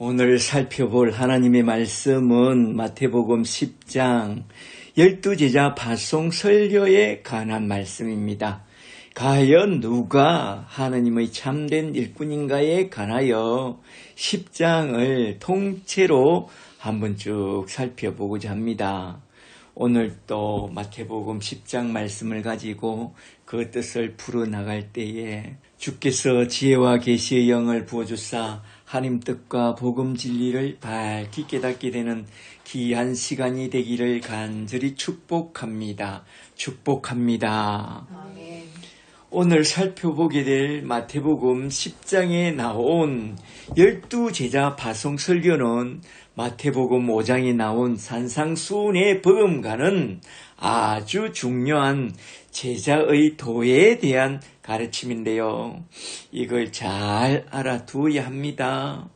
오늘 살펴볼 하나님의 말씀은 마태복음 10장 12제자 파송 설교에 관한 말씀입니다. 과연 누가 하나님의 참된 일꾼인가에 관하여 10장을 통째로 한번 쭉 살펴보고자 합니다. 오늘 또 마태복음 10장 말씀을 가지고 그 뜻을 풀어나갈 때에 주께서 지혜와 계시의 영을 부어주사 하나님 뜻과 복음 진리를 밝히 깨닫게 되는 귀한 시간이 되기를 간절히 축복합니다. 축복합니다. 아멘. 오늘 살펴보게 될 마태복음 10장에 나온 12제자 파송 설교는 마태복음 5장에 나온 산상수훈의 버금가는 아주 중요한 제자의 도에 대한 가르침인데요. 이걸 잘 알아두어야 합니다.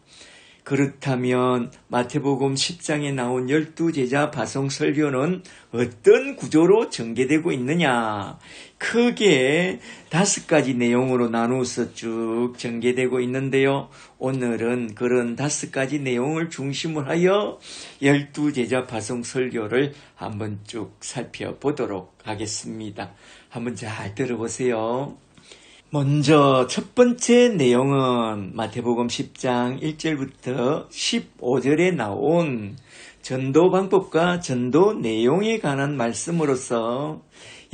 그렇다면 마태복음 10장에 나온 12제자 파송 설교는 어떤 구조로 전개되고 있느냐? 크게 5가지 내용으로 나누어서 쭉 전개되고 있는데요. 오늘은 그런 5가지 내용을 중심으로 하여 12제자 파송 설교를 한번 쭉 살펴보도록 하겠습니다. 한번 잘 들어보세요. 먼저 첫 번째 내용은 마태복음 10장 1절부터 15절에 나온 전도 방법과 전도 내용에 관한 말씀으로서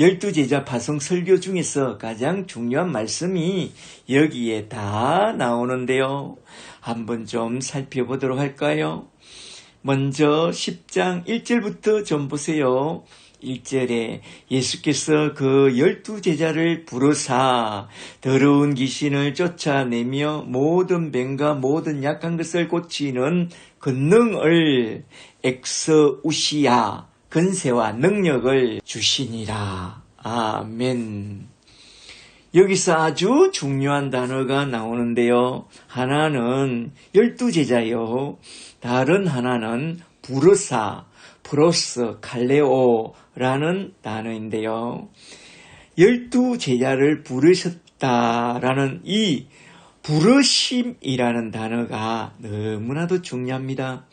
12제자 파송 설교 중에서 가장 중요한 말씀이 여기에 다 나오는데요. 한번 좀 살펴보도록 할까요? 먼저 10장 1절부터 좀 보세요. 1절에 예수께서 그 12제자를 부르사 더러운 귀신을 쫓아내며 모든 병과 모든 약한 것을 고치는 권능을 엑스우시아 권세와 능력을 주시니라. 아멘. 여기서 아주 중요한 단어가 나오는데요. 하나는 12제자요. 다른 하나는 부르사 프로스 칼레오라는 단어인데요. 12제자를 부르셨다라는 이 부르심이라는 단어가 너무나도 중요합니다.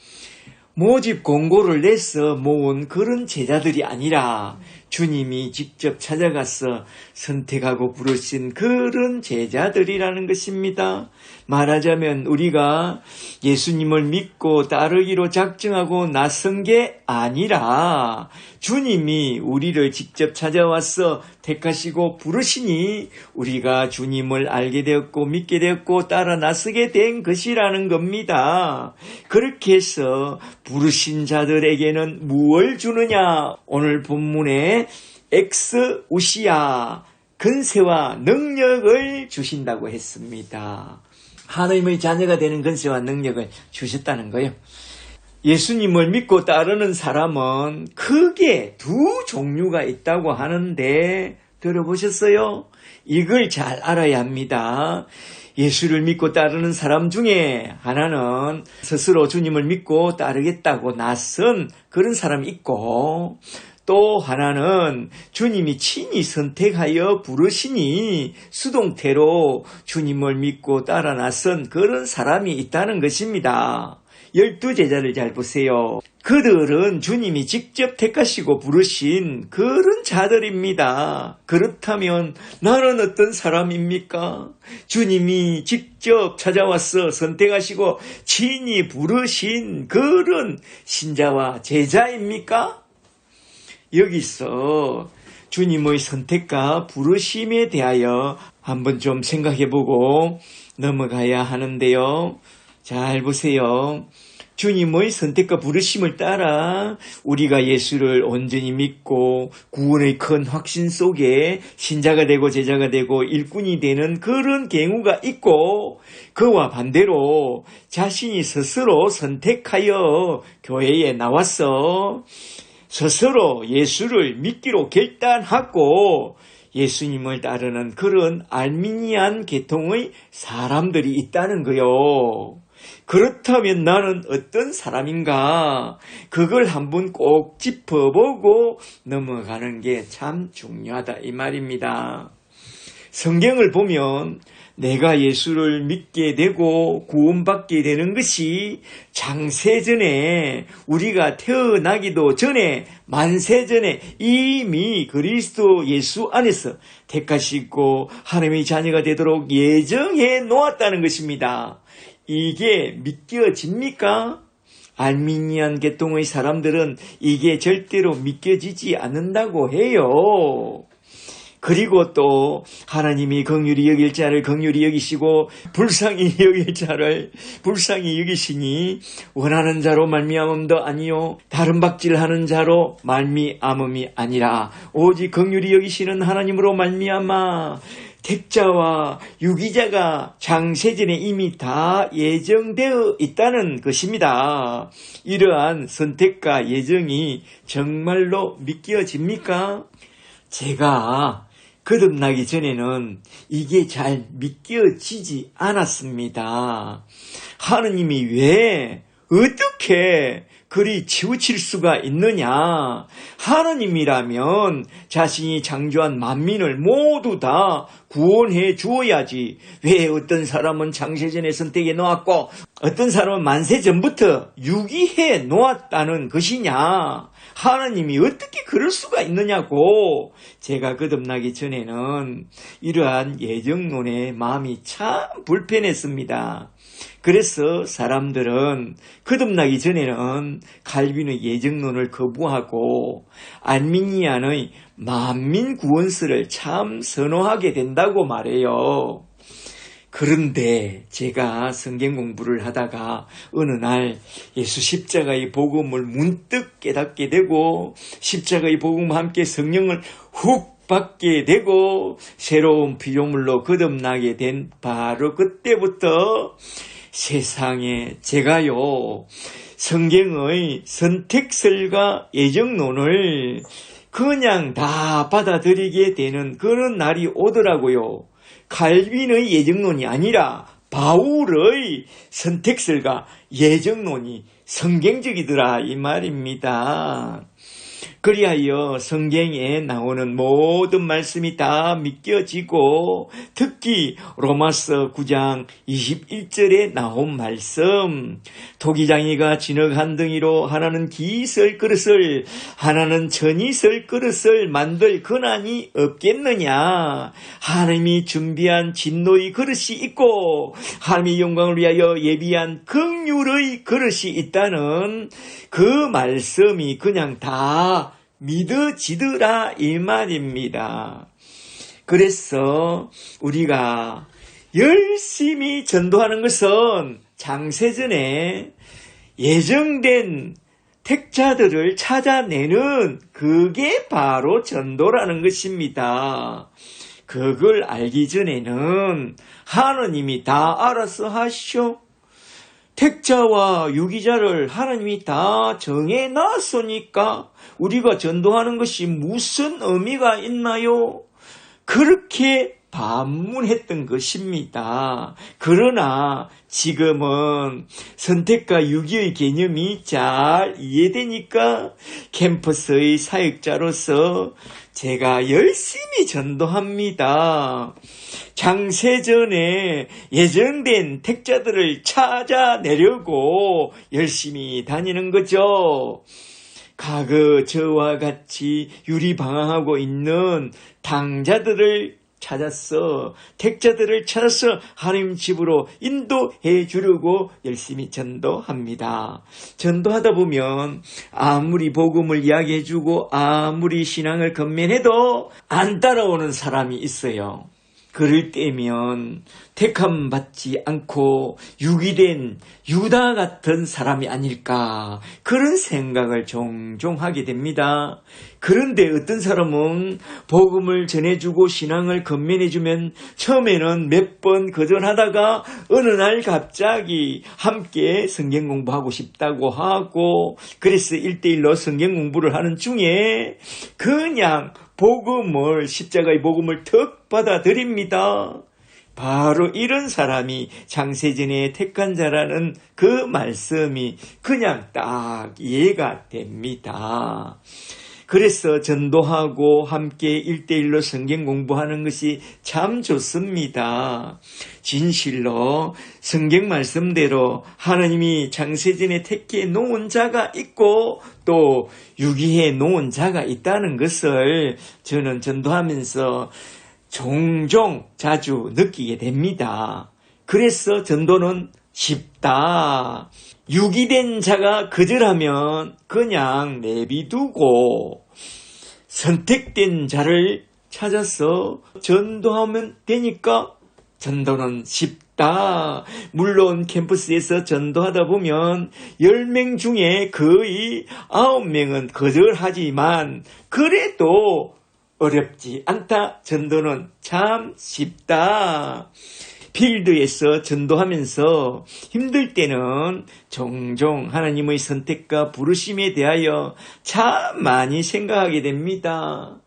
모집 공고를 내서 모은 그런 제자들이 아니라 주님이 직접 찾아가서 선택하고 부르신 그런 제자들이라는 것입니다. 말하자면 우리가 예수님을 믿고 따르기로 작정하고 나선 게 아니라 주님이 우리를 직접 찾아와서 택하시고 부르시니 우리가 주님을 알게 되었고 믿게 되었고 따라 나서게 된 것이라는 겁니다. 그렇게 해서 부르신 자들에게는 무엇을 주느냐? 오늘 본문에 엑스우시아 권세와 능력을 주신다고 했습니다. 하나님의 자녀가 되는 권세와 능력을 주셨다는 거예요. 예수님을 믿고 따르는 사람은 크게 두 종류가 있다고 하는데 들어보셨어요? 이걸 잘 알아야 합니다. 예수를 믿고 따르는 사람 중에 하나는 스스로 주님을 믿고 따르겠다고 나선 그런 사람이 있고, 또 하나는 주님이 친히 선택하여 부르시니 수동태로 주님을 믿고 따라 나선 그런 사람이 있다는 것입니다. 12제자를 잘 보세요. 그들은 주님이 직접 택하시고 부르신 그런 자들입니다. 그렇다면 나는 어떤 사람입니까? 주님이 직접 찾아와서 선택하시고 친히 부르신 그런 신자와 제자입니까? 여기서 주님의 선택과 부르심에 대하여 한번 좀 생각해보고 넘어가야 하는데요. 잘 보세요. 주님의 선택과 부르심을 따라 우리가 예수를 온전히 믿고 구원의 큰 확신 속에 신자가 되고 제자가 되고 일꾼이 되는 그런 경우가 있고, 그와 반대로 자신이 스스로 선택하여 교회에 나와서 스스로 예수를 믿기로 결단하고 예수님을 따르는 그런 알미니안 계통의 사람들이 있다는 거요. 그렇다면 나는 어떤 사람인가? 그걸 한번 꼭 짚어보고 넘어가는 게 참 중요하다 이 말입니다. 성경을 보면 내가 예수를 믿게 되고 구원받게 되는 것이 장세전에, 우리가 태어나기도 전에, 만세전에 이미 그리스도 예수 안에서 택하시고 하나님의 자녀가 되도록 예정해 놓았다는 것입니다. 이게 믿겨집니까? 알미니안 계통의 사람들은 이게 절대로 믿겨지지 않는다고 해요. 그리고 또 하나님이 긍휼히 여길 자를 긍휼히 여기시고 불쌍히 여길 자를 불쌍히 여기시니 원하는 자로 말미암음도 아니요 다른 박질하는 자로 말미암음이 아니라 오직 긍휼히 여기시는 하나님으로 말미암아 택자와 유기자가 장세전에 이미 다 예정되어 있다는 것입니다. 이러한 선택과 예정이 정말로 믿겨집니까? 제가 거듭나기 전에는 이게 잘 믿겨지지 않았습니다. 하느님이 왜 어떻게 그리 치우칠 수가 있느냐? 하느님이라면 자신이 창조한 만민을 모두 다 구원해 주어야지. 왜 어떤 사람은 장세전에 선택해 놓았고 어떤 사람은 만세전부터 유기해 놓았다는 것이냐? 하나님이 어떻게 그럴 수가 있느냐고. 제가 거듭나기 전에는 이러한 예정론에 마음이 참 불편했습니다. 그래서 사람들은 거듭나기 전에는 칼빈의 예정론을 거부하고 알미니안의 만민 구원설을 참 선호하게 된다고 말해요. 그런데 제가 성경 공부를 하다가 어느 날 예수 십자가의 복음을 문득 깨닫게 되고 십자가의 복음과 함께 성령을 훅 받게 되고 새로운 피조물로 거듭나게 된 바로 그때부터 세상에 제가요 성경의 선택설과 예정론을 그냥 다 받아들이게 되는 그런 날이 오더라고요. 칼빈의 예정론이 아니라 바울의 선택설과 예정론이 성경적이더라 이 말입니다. 그리하여 성경에 나오는 모든 말씀이 다 믿겨지고 특히 로마서 9장 21절에 나온 말씀 토기장이가 진흙 한 덩이로 하나는 기설 그릇을 하나는 천이설 그릇을 만들 권한이 없겠느냐. 하나님이 준비한 진노의 그릇이 있고 하나님의 영광을 위하여 예비한 긍휼의 그릇이 있다는 그 말씀이 그냥 다 믿어지더라 이 말입니다. 그래서 우리가 열심히 전도하는 것은 장세전에 예정된 택자들을 찾아내는 그게 바로 전도라는 것입니다. 그걸 알기 전에는 하느님이 다 알아서 하시오. 택자와 유기자를 하나님이 다 정해놨으니까 우리가 전도하는 것이 무슨 의미가 있나요? 그렇게 반문했던 것입니다. 그러나 지금은 선택과 유기의 개념이 잘 이해되니까 캠퍼스의 사역자로서 제가 열심히 전도합니다. 장세전에 예정된 택자들을 찾아내려고 열심히 다니는 거죠. 과거 저와 같이 유리방황하고 있는 당자들을 찾았어. 택자들을 찾아서 하나님 집으로 인도해 주려고 열심히 전도합니다. 전도하다 보면 아무리 복음을 이야기해 주고 아무리 신앙을 건면해도 안 따라오는 사람이 있어요. 그럴 때면 택함 받지 않고 유기된 유다 같은 사람이 아닐까 그런 생각을 종종 하게 됩니다. 그런데 어떤 사람은 복음을 전해주고 신앙을 건면해주면 처음에는 몇 번 거절하다가 어느 날 갑자기 함께 성경 공부하고 싶다고 하고 그래서 1:1로 성경 공부를 하는 중에 그냥 복음을 십자가의 복음을 턱 받아들입니다. 바로 이런 사람이 장세전에 택한 자라는 그 말씀이 그냥 딱 이해가 됩니다. 그래서 전도하고 함께 1대1로 성경 공부하는 것이 참 좋습니다. 진실로 성경 말씀대로 하나님이 창세전에 택해 놓은 자가 있고 또 유기해 놓은 자가 있다는 것을 저는 전도하면서 종종 자주 느끼게 됩니다. 그래서 전도는 쉽다. 유기된 자가 거절하면 그냥 내비두고 선택된 자를 찾아서 전도하면 되니까 전도는 쉽다. 물론 캠퍼스에서 전도하다 보면 10명 중에 거의 9명은 거절하지만 그래도 어렵지 않다. 전도는 참 쉽다. 필드에서 전도하면서 힘들 때는 종종 하나님의 선택과 부르심에 대하여 참 많이 생각하게 됩니다.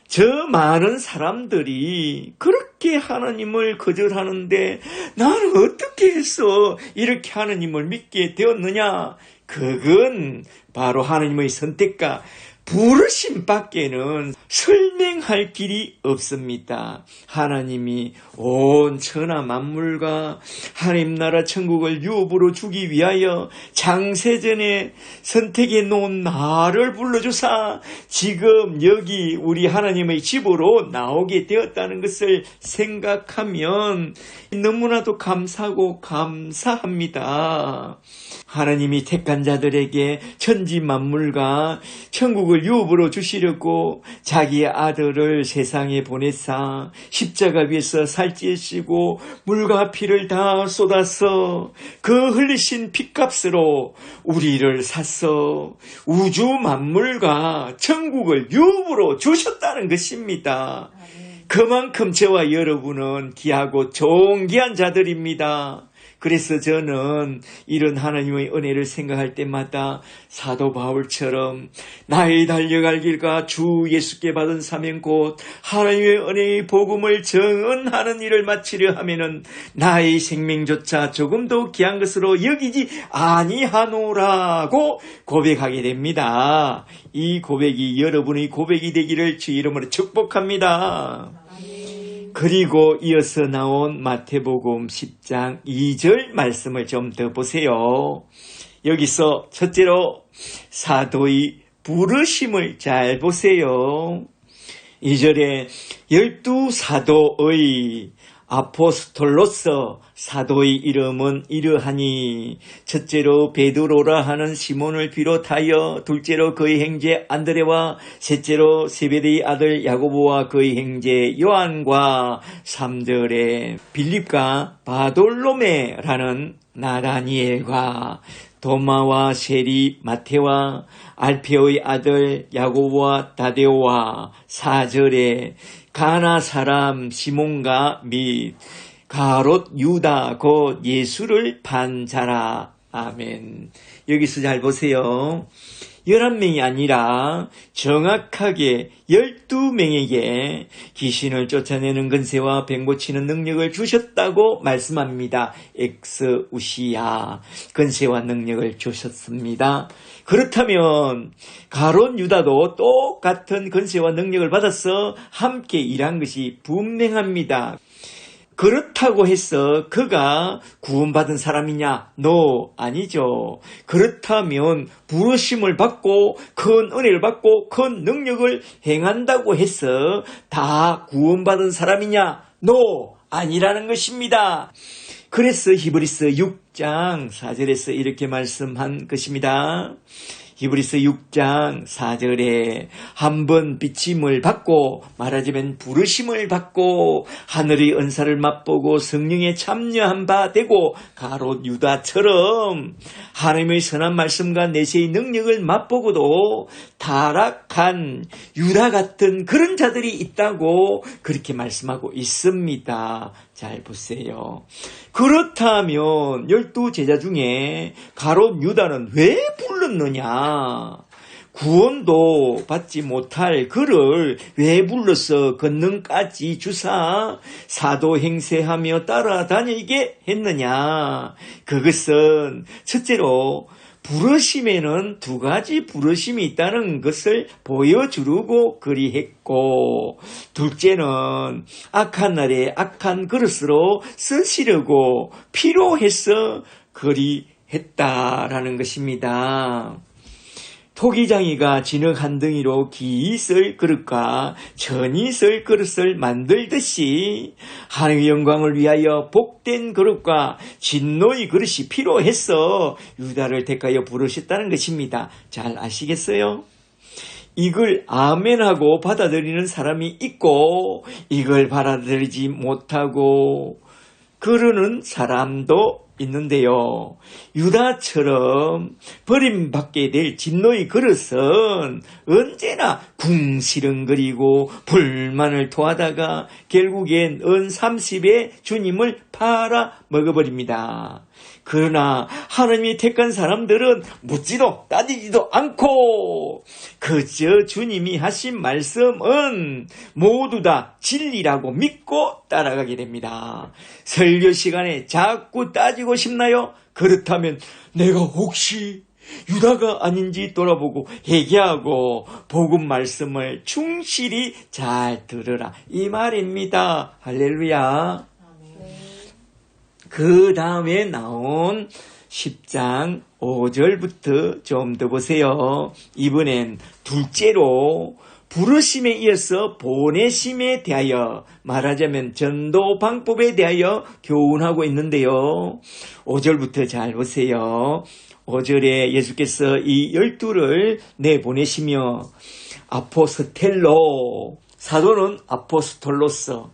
저 많은 사람들이 그렇게 하나님을 거절하는데 나는 어떻게 해서 이렇게 하나님을 믿게 되었느냐? 그건 바로 하나님의 선택과 부르심 밖에는 설명할 길이 없습니다. 하나님이 온 천하 만물과 하나님 나라 천국을 유업으로 주기 위하여 창세전에 선택해 놓은 나를 불러주사 지금 여기 우리 하나님의 집으로 나오게 되었다는 것을 생각하면 너무나도 감사하고 감사합니다. 하나님이 택한 자들에게 천지 만물과 천국을 유업으로 주시려고 자기의 아들을 세상에 보내사 십자가 위에서 살찌시고 물과 피를 다 쏟아서 그 흘리신 피값으로 우리를 사서 우주 만물과 천국을 유업으로 주셨다는 것입니다. 그만큼 저와 여러분은 귀하고 존귀한 자들입니다. 그래서 저는 이런 하나님의 은혜를 생각할 때마다 사도 바울처럼 나의 달려갈 길과 주 예수께 받은 사명 곧 하나님의 은혜의 복음을 전하는 일을 마치려 하면은 나의 생명조차 조금도 귀한 것으로 여기지 아니하노라고 고백하게 됩니다. 이 고백이 여러분의 고백이 되기를 주 이름으로 축복합니다. 그리고 이어서 나온 마태복음 10장 2절 말씀을 좀 더 보세요. 여기서 첫째로 사도의 부르심을 잘 보세요. 2절에 12사도의 아포스톨로서 사도의 이름은 이러하니 첫째로 베드로라 하는 시몬을 비롯하여 둘째로 그의 형제 안드레와 셋째로 세베대의 아들 야고보와 그의 형제 요한과 3절에 빌립과 바돌로메라는 나다니엘과 도마와 세리 마테와 알페오의 아들 야고보와 다데오와 4절에 가나 사람 시몬과 및 가롯 유다 곧 예수를 판 자라. 아멘. 여기서 잘 보세요. 11명이 아니라 정확하게 12명에게 귀신을 쫓아내는 권세와 병 고치는 능력을 주셨다고 말씀합니다. 엑스우시아 권세와 능력을 주셨습니다. 그렇다면 가롯 유다도 똑같은 권세와 능력을 받아서 함께 일한 것이 분명합니다. 그렇다고 해서 그가 구원받은 사람이냐? No, 아니죠. 그렇다면 부르심을 받고 큰 은혜를 받고 큰 능력을 행한다고 해서 다 구원받은 사람이냐? No, 아니라는 것입니다. 그래서 히브리서 6장 4절에서 이렇게 말씀한 것입니다. 히브리서 6장 4절에 한번 비침을 받고 말하자면 부르심을 받고 하늘의 은사를 맛보고 성령에 참여한 바 되고 가롯 유다처럼 하나님의 선한 말씀과 내세의 능력을 맛보고도 타락한 유다 같은 그런 자들이 있다고 그렇게 말씀하고 있습니다. 잘 보세요. 그렇다면 12제자 중에 가롯 유다는 왜 불렀느냐? 구원도 받지 못할 그를 왜 불러서 권능까지 주사 사도 행세하며 따라다니게 했느냐? 그것은 첫째로 부르심에는 두 가지 부르심이 있다는 것을 보여주려고 그리했고, 둘째는 악한 날에 악한 그릇으로 쓰시려고 필요해서 그리했다라는 것입니다. 토기장이가 진흙 한 덩이로 기이 쓸 그릇과 천이 쓸 그릇을 만들듯이 하나님의 영광을 위하여 복된 그릇과 진노의 그릇이 필요해서 유다를 택하여 부르셨다는 것입니다. 잘 아시겠어요? 이걸 아멘하고 받아들이는 사람이 있고 이걸 받아들이지 못하고 그러는 사람도 있는데요. 유다처럼 버림받게 될 진노의 그릇은 언제나 궁시렁거리고 불만을 토하다가 결국엔 은 30에 주님을 팔아 먹어버립니다. 그러나 하나님이 택한 사람들은 묻지도 따지지도 않고 그저 주님이 하신 말씀은 모두 다 진리라고 믿고 따라가게 됩니다. 설교 시간에 자꾸 따지고 싶나요? 그렇다면 내가 혹시 유다가 아닌지 돌아보고 회개하고 복음 말씀을 충실히 잘 들으라 이 말입니다. 할렐루야. 그 다음에 나온 10장 5절부터 좀 더 보세요. 이번엔 둘째로 부르심에 이어서 보내심에 대하여 말하자면 전도 방법에 대하여 교훈하고 있는데요. 5절부터 잘 보세요. 5절에 예수께서 이 12를 내보내시며 아포스텔로, 사도는 아포스톨로서,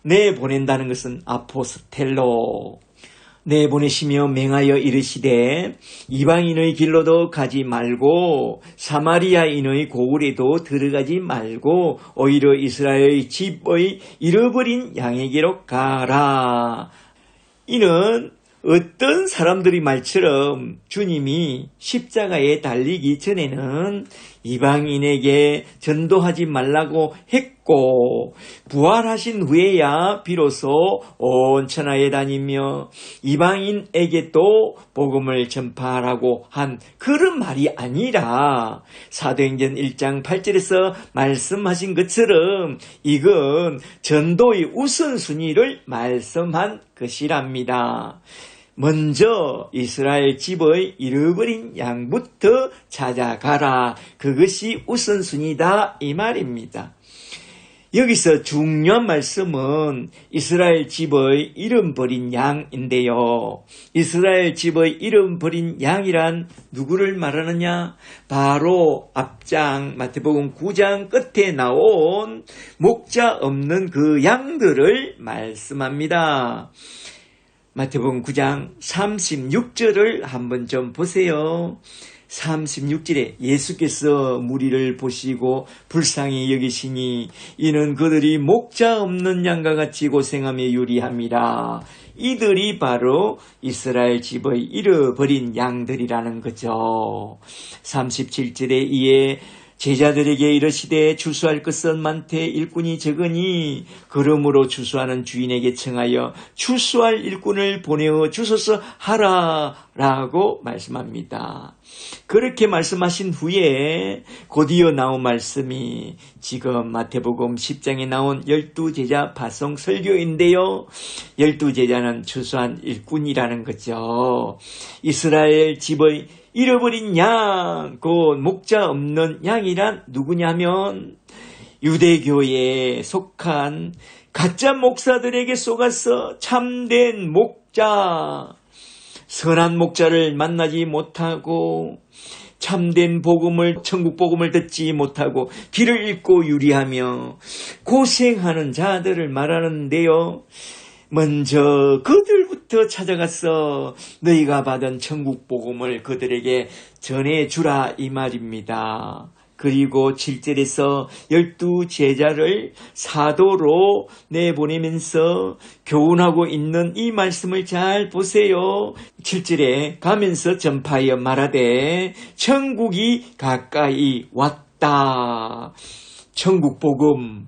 내보낸다는 것은 아포스텔로, 내보내시며 맹하여 이르시되 이방인의 길로도 가지 말고 사마리아인의 고을에도 들어가지 말고 오히려 이스라엘 집의 잃어버린 양에게로 가라. 이는 어떤 사람들이 말처럼 주님이 십자가에 달리기 전에는 이방인에게 전도하지 말라고 했고 부활하신 후에야 비로소 온 천하에 다니며 이방인에게 또 복음을 전파하라고 한 그런 말이 아니라 사도행전 1장 8절에서 말씀하신 것처럼 이건 전도의 우선순위를 말씀한 것이랍니다. 먼저 이스라엘 집의 잃어버린 양부터 찾아가라. 그것이 우선순위다 이 말입니다. 여기서 중요한 말씀은 이스라엘 집의 잃어버린 양인데요. 이스라엘 집의 잃어버린 양이란 누구를 말하느냐? 바로 앞장 마태복음 9장 끝에 나온 목자 없는 그 양들을 말씀합니다. 마태복음 9장 36절을 한번 좀 보세요. 36절에 예수께서 무리를 보시고 불쌍히 여기시니 이는 그들이 목자 없는 양과 같이 고생하며 유리함이라. 이들이 바로 이스라엘 집의 잃어버린 양들이라는 거죠. 37절에 이에 제자들에게 이르시되 추수할 것은 많되 일꾼이 적으니 그러므로 추수하는 주인에게 청하여 추수할 일꾼을 보내어 주소서 하라 라고 말씀합니다. 그렇게 말씀하신 후에 곧이어 나온 말씀이 지금 마태복음 10장에 나온 12제자 파송 설교인데요. 12제자는 추수한 일꾼이라는 거죠. 이스라엘 집의 잃어버린 양, 곧 목자 없는 양이란 누구냐면 유대교에 속한 가짜 목사들에게 속아서 참된 목자, 선한 목자를 만나지 못하고 참된 복음을, 천국 복음을 듣지 못하고 길을 잃고 유리하며 고생하는 자들을 말하는데요. 먼저 그들부터 찾아가서 너희가 받은 천국 복음을 그들에게 전해주라 이 말입니다. 그리고 7절에서 12제자를 사도로 내보내면서 교훈하고 있는 이 말씀을 잘 보세요. 7절에 가면서 전파하여 말하되 천국이 가까이 왔다. 천국 복음,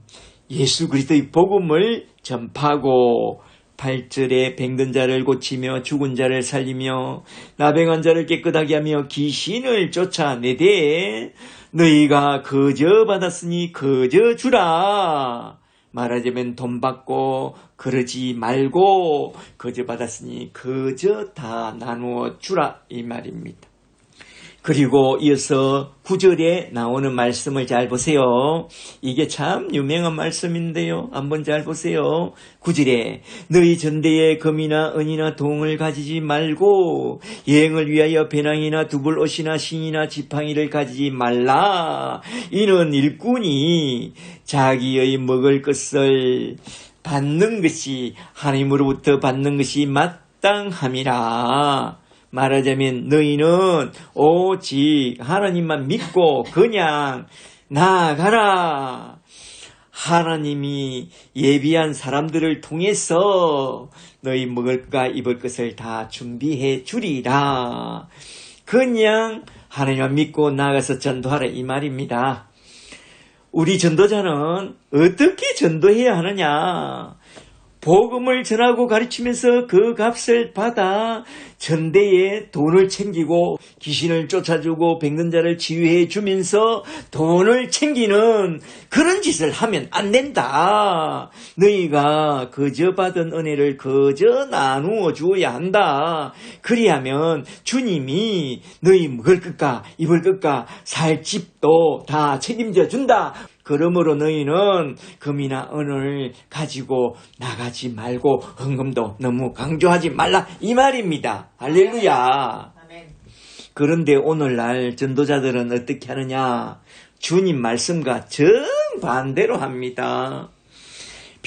예수 그리스도의 복음을 전파하고 8절에 병든 자를 고치며 죽은 자를 살리며 나병한 자를 깨끗하게 하며 귀신을 쫓아내되 너희가 거저 받았으니 거저 주라. 말하자면 돈 받고 그러지 말고 거저 받았으니 거저 다 나누어 주라 이 말입니다. 그리고 이어서 9절에 나오는 말씀을 잘 보세요. 이게 참 유명한 말씀인데요. 한번 잘 보세요. 9절에 너희 전대에 금이나 은이나 동을 가지지 말고 여행을 위하여 배낭이나 두불옷이나 신이나 지팡이를 가지지 말라. 이는 일꾼이 자기의 먹을 것을 받는 것이 하나님으로부터 받는 것이 마땅함이라. 말하자면 너희는 오직 하나님만 믿고 그냥 나아가라. 하나님이 예비한 사람들을 통해서 너희 먹을까 입을 것을 다 준비해 주리라. 그냥 하나님만 믿고 나아가서 전도하라 이 말입니다. 우리 전도자는 어떻게 전도해야 하느냐? 복음을 전하고 가르치면서 그 값을 받아 전대에 돈을 챙기고 귀신을 쫓아주고 병든 자를 치유해 주면서 돈을 챙기는 그런 짓을 하면 안 된다. 너희가 거저 받은 은혜를 거저 나누어 주어야 한다. 그리하면 주님이 너희 먹을 것과 입을 것과 살 집도 다 책임져 준다. 그러므로 너희는 금이나 은을 가지고 나가지 말고 헌금도 너무 강조하지 말라 이 말입니다. 할렐루야. 그런데 오늘날 전도자들은 어떻게 하느냐? 주님 말씀과 정반대로 합니다.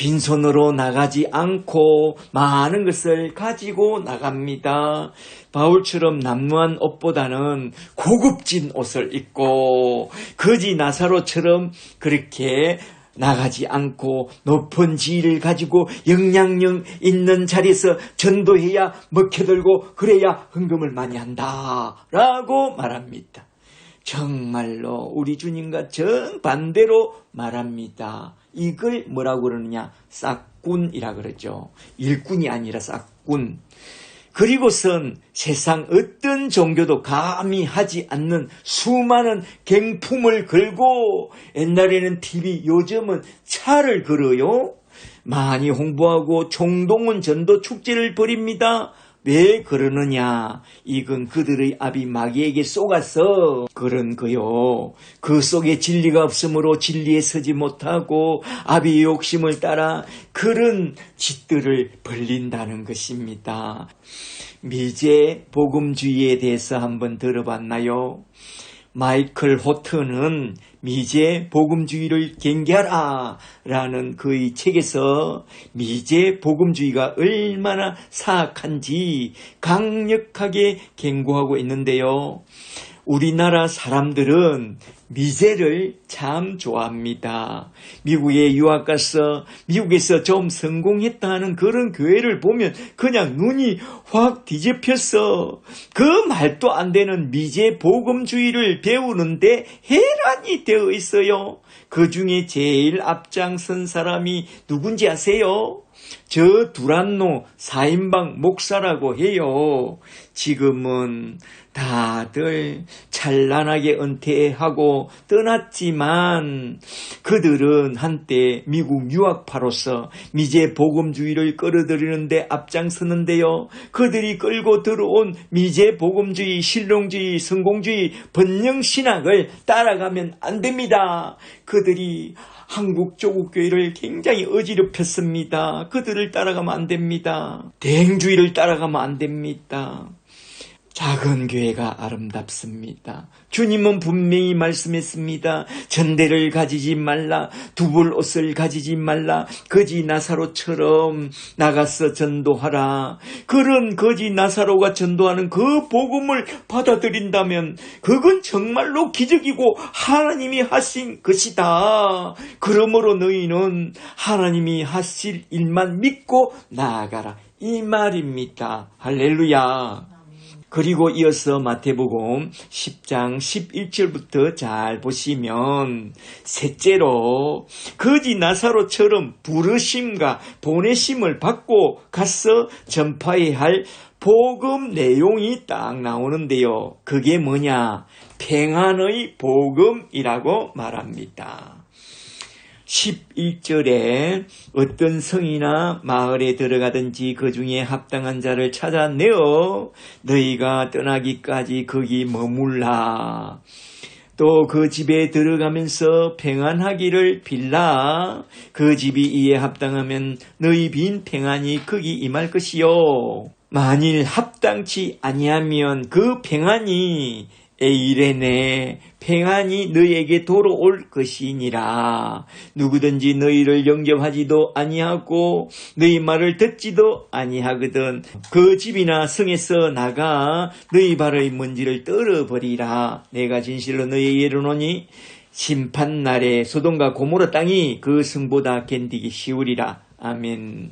빈손으로 나가지 않고 많은 것을 가지고 나갑니다. 바울처럼 남루한 옷보다는 고급진 옷을 입고 거지 나사로처럼 그렇게 나가지 않고 높은 지위를 가지고 영향력 있는 자리에서 전도해야 먹혀들고 그래야 헌금을 많이 한다라고 말합니다. 정말로 우리 주님과 정반대로 말합니다. 이걸 뭐라고 그러느냐? 싹군이라 그러죠. 일꾼이 아니라 싹군. 그리고선 세상 어떤 종교도 감히 하지 않는 수많은 갱품을 걸고 옛날에는 TV, 요즘은 차를 걸어요. 많이 홍보하고 총동원 전도 축제를 벌입니다. 왜 그러느냐? 이건 그들의 압이 마귀에게 쏘가서 그런 거요. 그 속에 진리가 없으므로 진리에 서지 못하고 압의 욕심을 따라 그런 짓들을 벌린다는 것입니다. 미제 복음주의에 대해서 한번 들어봤나요? 마이클 호트는 미제 복음주의를 경계하라 라는 그의 책에서 미제 복음주의가 얼마나 사악한지 강력하게 경고하고 있는데요. 우리나라 사람들은 미제를 참 좋아합니다. 미국에 유학 가서 미국에서 좀 성공했다 하는 그런 교회를 보면 그냥 눈이 확 뒤집혔어. 그 말도 안 되는 미제 복음주의를 배우는데 해란이 되어 있어요. 그 중에 제일 앞장선 사람이 누군지 아세요? 저 두란노 4인방 목사라고 해요. 지금은 다들 찬란하게 은퇴하고 떠났지만 그들은 한때 미국 유학파로서 미제 복음주의를 끌어들이는데 앞장서는데요. 그들이 끌고 들어온 미제 복음주의, 실용주의, 성공주의, 번영신학을 따라가면 안 됩니다. 그들이 한국 조국교회를 굉장히 어지럽혔습니다. 그들을 따라가면 안 됩니다. 대행주의를 따라가면 안 됩니다. 작은 교회가 아름답습니다. 주님은 분명히 말씀했습니다. 전대를 가지지 말라, 두벌 옷을 가지지 말라, 거지 나사로처럼 나가서 전도하라. 그런 거지 나사로가 전도하는 그 복음을 받아들인다면 그건 정말로 기적이고 하나님이 하신 것이다. 그러므로 너희는 하나님이 하실 일만 믿고 나아가라. 이 말입니다. 할렐루야. 그리고 이어서 마태복음 10장 11절부터 잘 보시면 셋째로 거지 나사로처럼 부르심과 보내심을 받고 가서 전파해야 할 복음 내용이 딱 나오는데요. 그게 뭐냐? 평안의 복음이라고 말합니다. 11절에 어떤 성이나 마을에 들어가든지 그 중에 합당한 자를 찾아내어 너희가 떠나기까지 거기 머물라. 또 그 집에 들어가면서 평안하기를 빌라. 그 집이 이에 합당하면 너희 빈 평안이 거기 임할 것이요. 만일 합당치 아니하면 그 평안이 에이레네 평안이 너희에게 돌아올 것이니라. 누구든지 너희를 영접하지도 아니하고 너희 말을 듣지도 아니하거든 그 집이나 성에서 나가 너희 발의 먼지를 떨어버리라. 내가 진실로 너희에게 이르노니 심판날에 소돔과 고모라 땅이 그 성보다 견디기 쉬우리라. 아멘.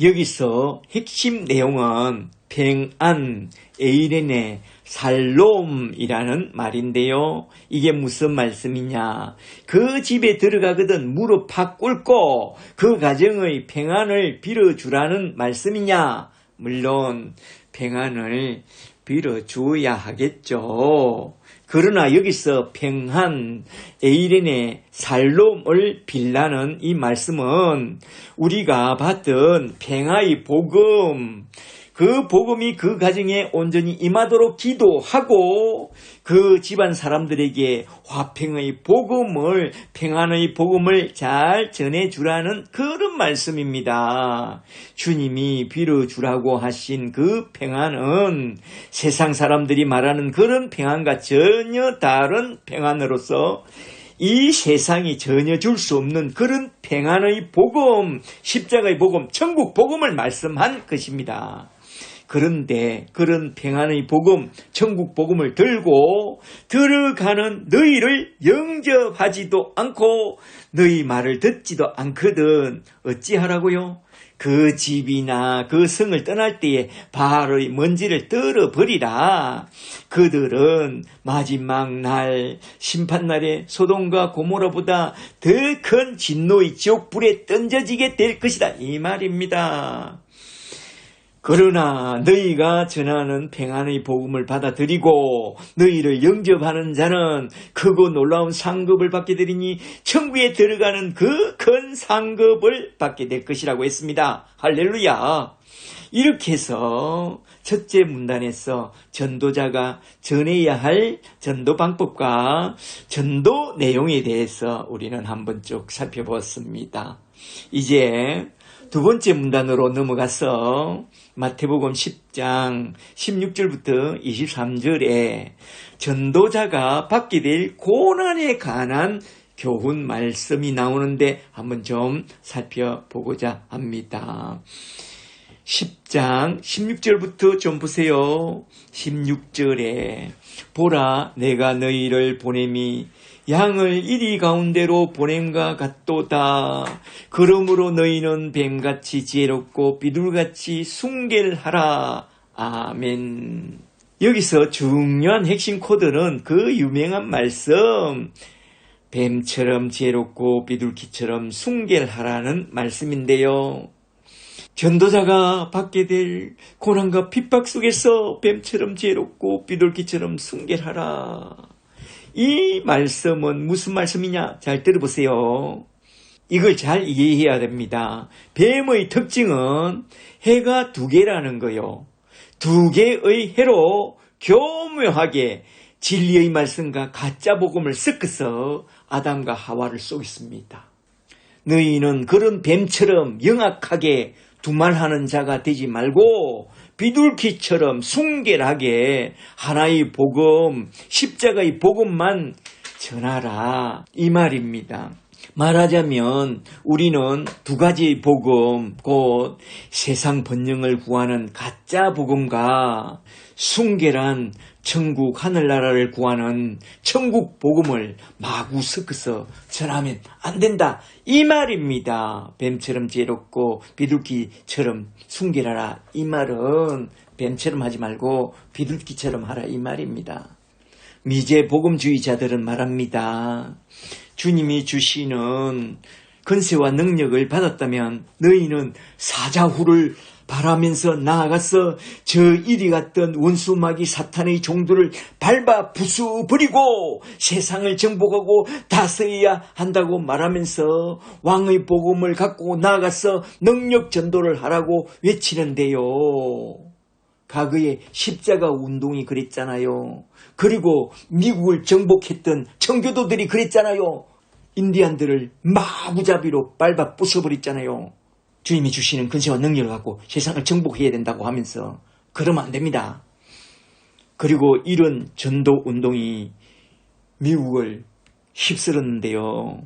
여기서 핵심 내용은 평안, 에이레네, 살롬이라는 말인데요. 이게 무슨 말씀이냐? 그 집에 들어가거든 무릎 팍 꿇고 그 가정의 평안을 빌어주라는 말씀이냐? 물론 평안을 빌어주어야 하겠죠. 그러나 여기서 평안, 에이레네, 살롬을 빌라는 이 말씀은 우리가 봤던 평화의 복음, 그 복음이 그 가정에 온전히 임하도록 기도하고 그 집안 사람들에게 화평의 복음을, 평안의 복음을 잘 전해주라는 그런 말씀입니다. 주님이 빌어주라고 하신 그 평안은 세상 사람들이 말하는 그런 평안과 전혀 다른 평안으로서 이 세상이 전혀 줄 수 없는 그런 평안의 복음, 십자가의 복음, 천국 복음을 말씀한 것입니다. 그런데 그런 평안의 복음, 천국 복음을 들고 들어가는 너희를 영접하지도 않고 너희 말을 듣지도 않거든 어찌하라고요? 그 집이나 그 성을 떠날 때에 발의 먼지를 떨어버리라. 그들은 마지막 날 심판날에 소돔과 고모라보다 더 큰 진노의 지옥불에 던져지게 될 것이다 이 말입니다. 그러나 너희가 전하는 평안의 복음을 받아들이고 너희를 영접하는 자는 크고 놀라운 상급을 받게 되리니 천국에 들어가는 그 큰 상급을 받게 될 것이라고 했습니다. 할렐루야. 이렇게 해서 첫째 문단에서 전도자가 전해야 할 전도 방법과 전도 내용에 대해서 우리는 한번 쭉 살펴보았습니다. 이제 두 번째 문단으로 넘어가서 마태복음 10장 16절부터 23절에 전도자가 받게 될 고난에 관한 교훈 말씀이 나오는데 한번 좀 살펴보고자 합니다. 10장 16절부터 좀 보세요. 16절에 보라 내가 너희를 보냄이 양을 이리 가운데로 보냄과 같도다. 그러므로 너희는 뱀같이 지혜롭고 비둘같이 순결하라. 아멘. 여기서 중요한 핵심 코드는 그 유명한 말씀 뱀처럼 지혜롭고 비둘기처럼 순결하라는 말씀인데요. 전도자가 받게 될 고난과 핍박 속에서 뱀처럼 지혜롭고 비둘기처럼 순결하라. 이 말씀은 무슨 말씀이냐? 잘 들어보세요. 이걸 잘 이해해야 됩니다. 뱀의 특징은 해가 두 개라는 거요. 두 개의 해로 교묘하게 진리의 말씀과 가짜 복음을 섞어서 아담과 하와를 속였습니다. 너희는 그런 뱀처럼 영악하게 두말하는 자가 되지 말고 비둘기처럼 순결하게 하나의 복음, 십자가의 복음만 전하라 이 말입니다. 말하자면 우리는 두 가지 복음, 곧 세상 번영을 구하는 가짜 복음과 순결한 천국 하늘나라를 구하는 천국 복음을 마구 섞어서 전하면 안 된다, 이 말입니다. 뱀처럼 지혜롭고 비둘기처럼 순결하라, 이 말은 뱀처럼 하지 말고 비둘기처럼 하라, 이 말입니다. 미제 복음주의자들은 말합니다. 주님이 주시는 권세와 능력을 받았다면 너희는 사자후를 바라면서 나아가서 저 이리 갔던 원수마귀 사탄의 종들을 밟아 부수버리고 세상을 정복하고 다스려야 한다고 말하면서 왕의 복음을 갖고 나아가서 능력 전도를 하라고 외치는데요. 과거에 십자가 운동이 그랬잖아요. 그리고 미국을 정복했던 청교도들이 그랬잖아요. 인디안들을 마구잡이로 밟아 부숴버렸잖아요. 주님이 주시는 근세와 능력을 갖고 세상을 정복해야 된다고 하면서 그러면 안 됩니다. 그리고 이런 전도 운동이 미국을 휩쓸었는데요.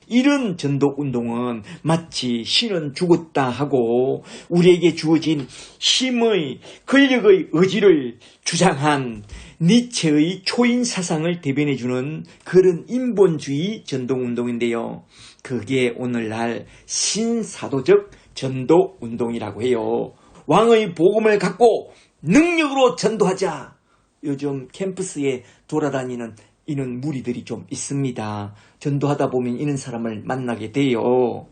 이런 전도 운동은 마치 신은 죽었다 하고 우리에게 주어진 힘의 권력의 의지를 주장한 니체의 초인 사상을 대변해주는 그런 인본주의 전도 운동인데요. 그게 오늘날 신사도적 전도 운동이라고 해요. 왕의 복음을 갖고 능력으로 전도하자. 요즘 캠퍼스에 돌아다니는 이런 무리들이 좀 있습니다. 전도하다 보면 이런 사람을 만나게 돼요.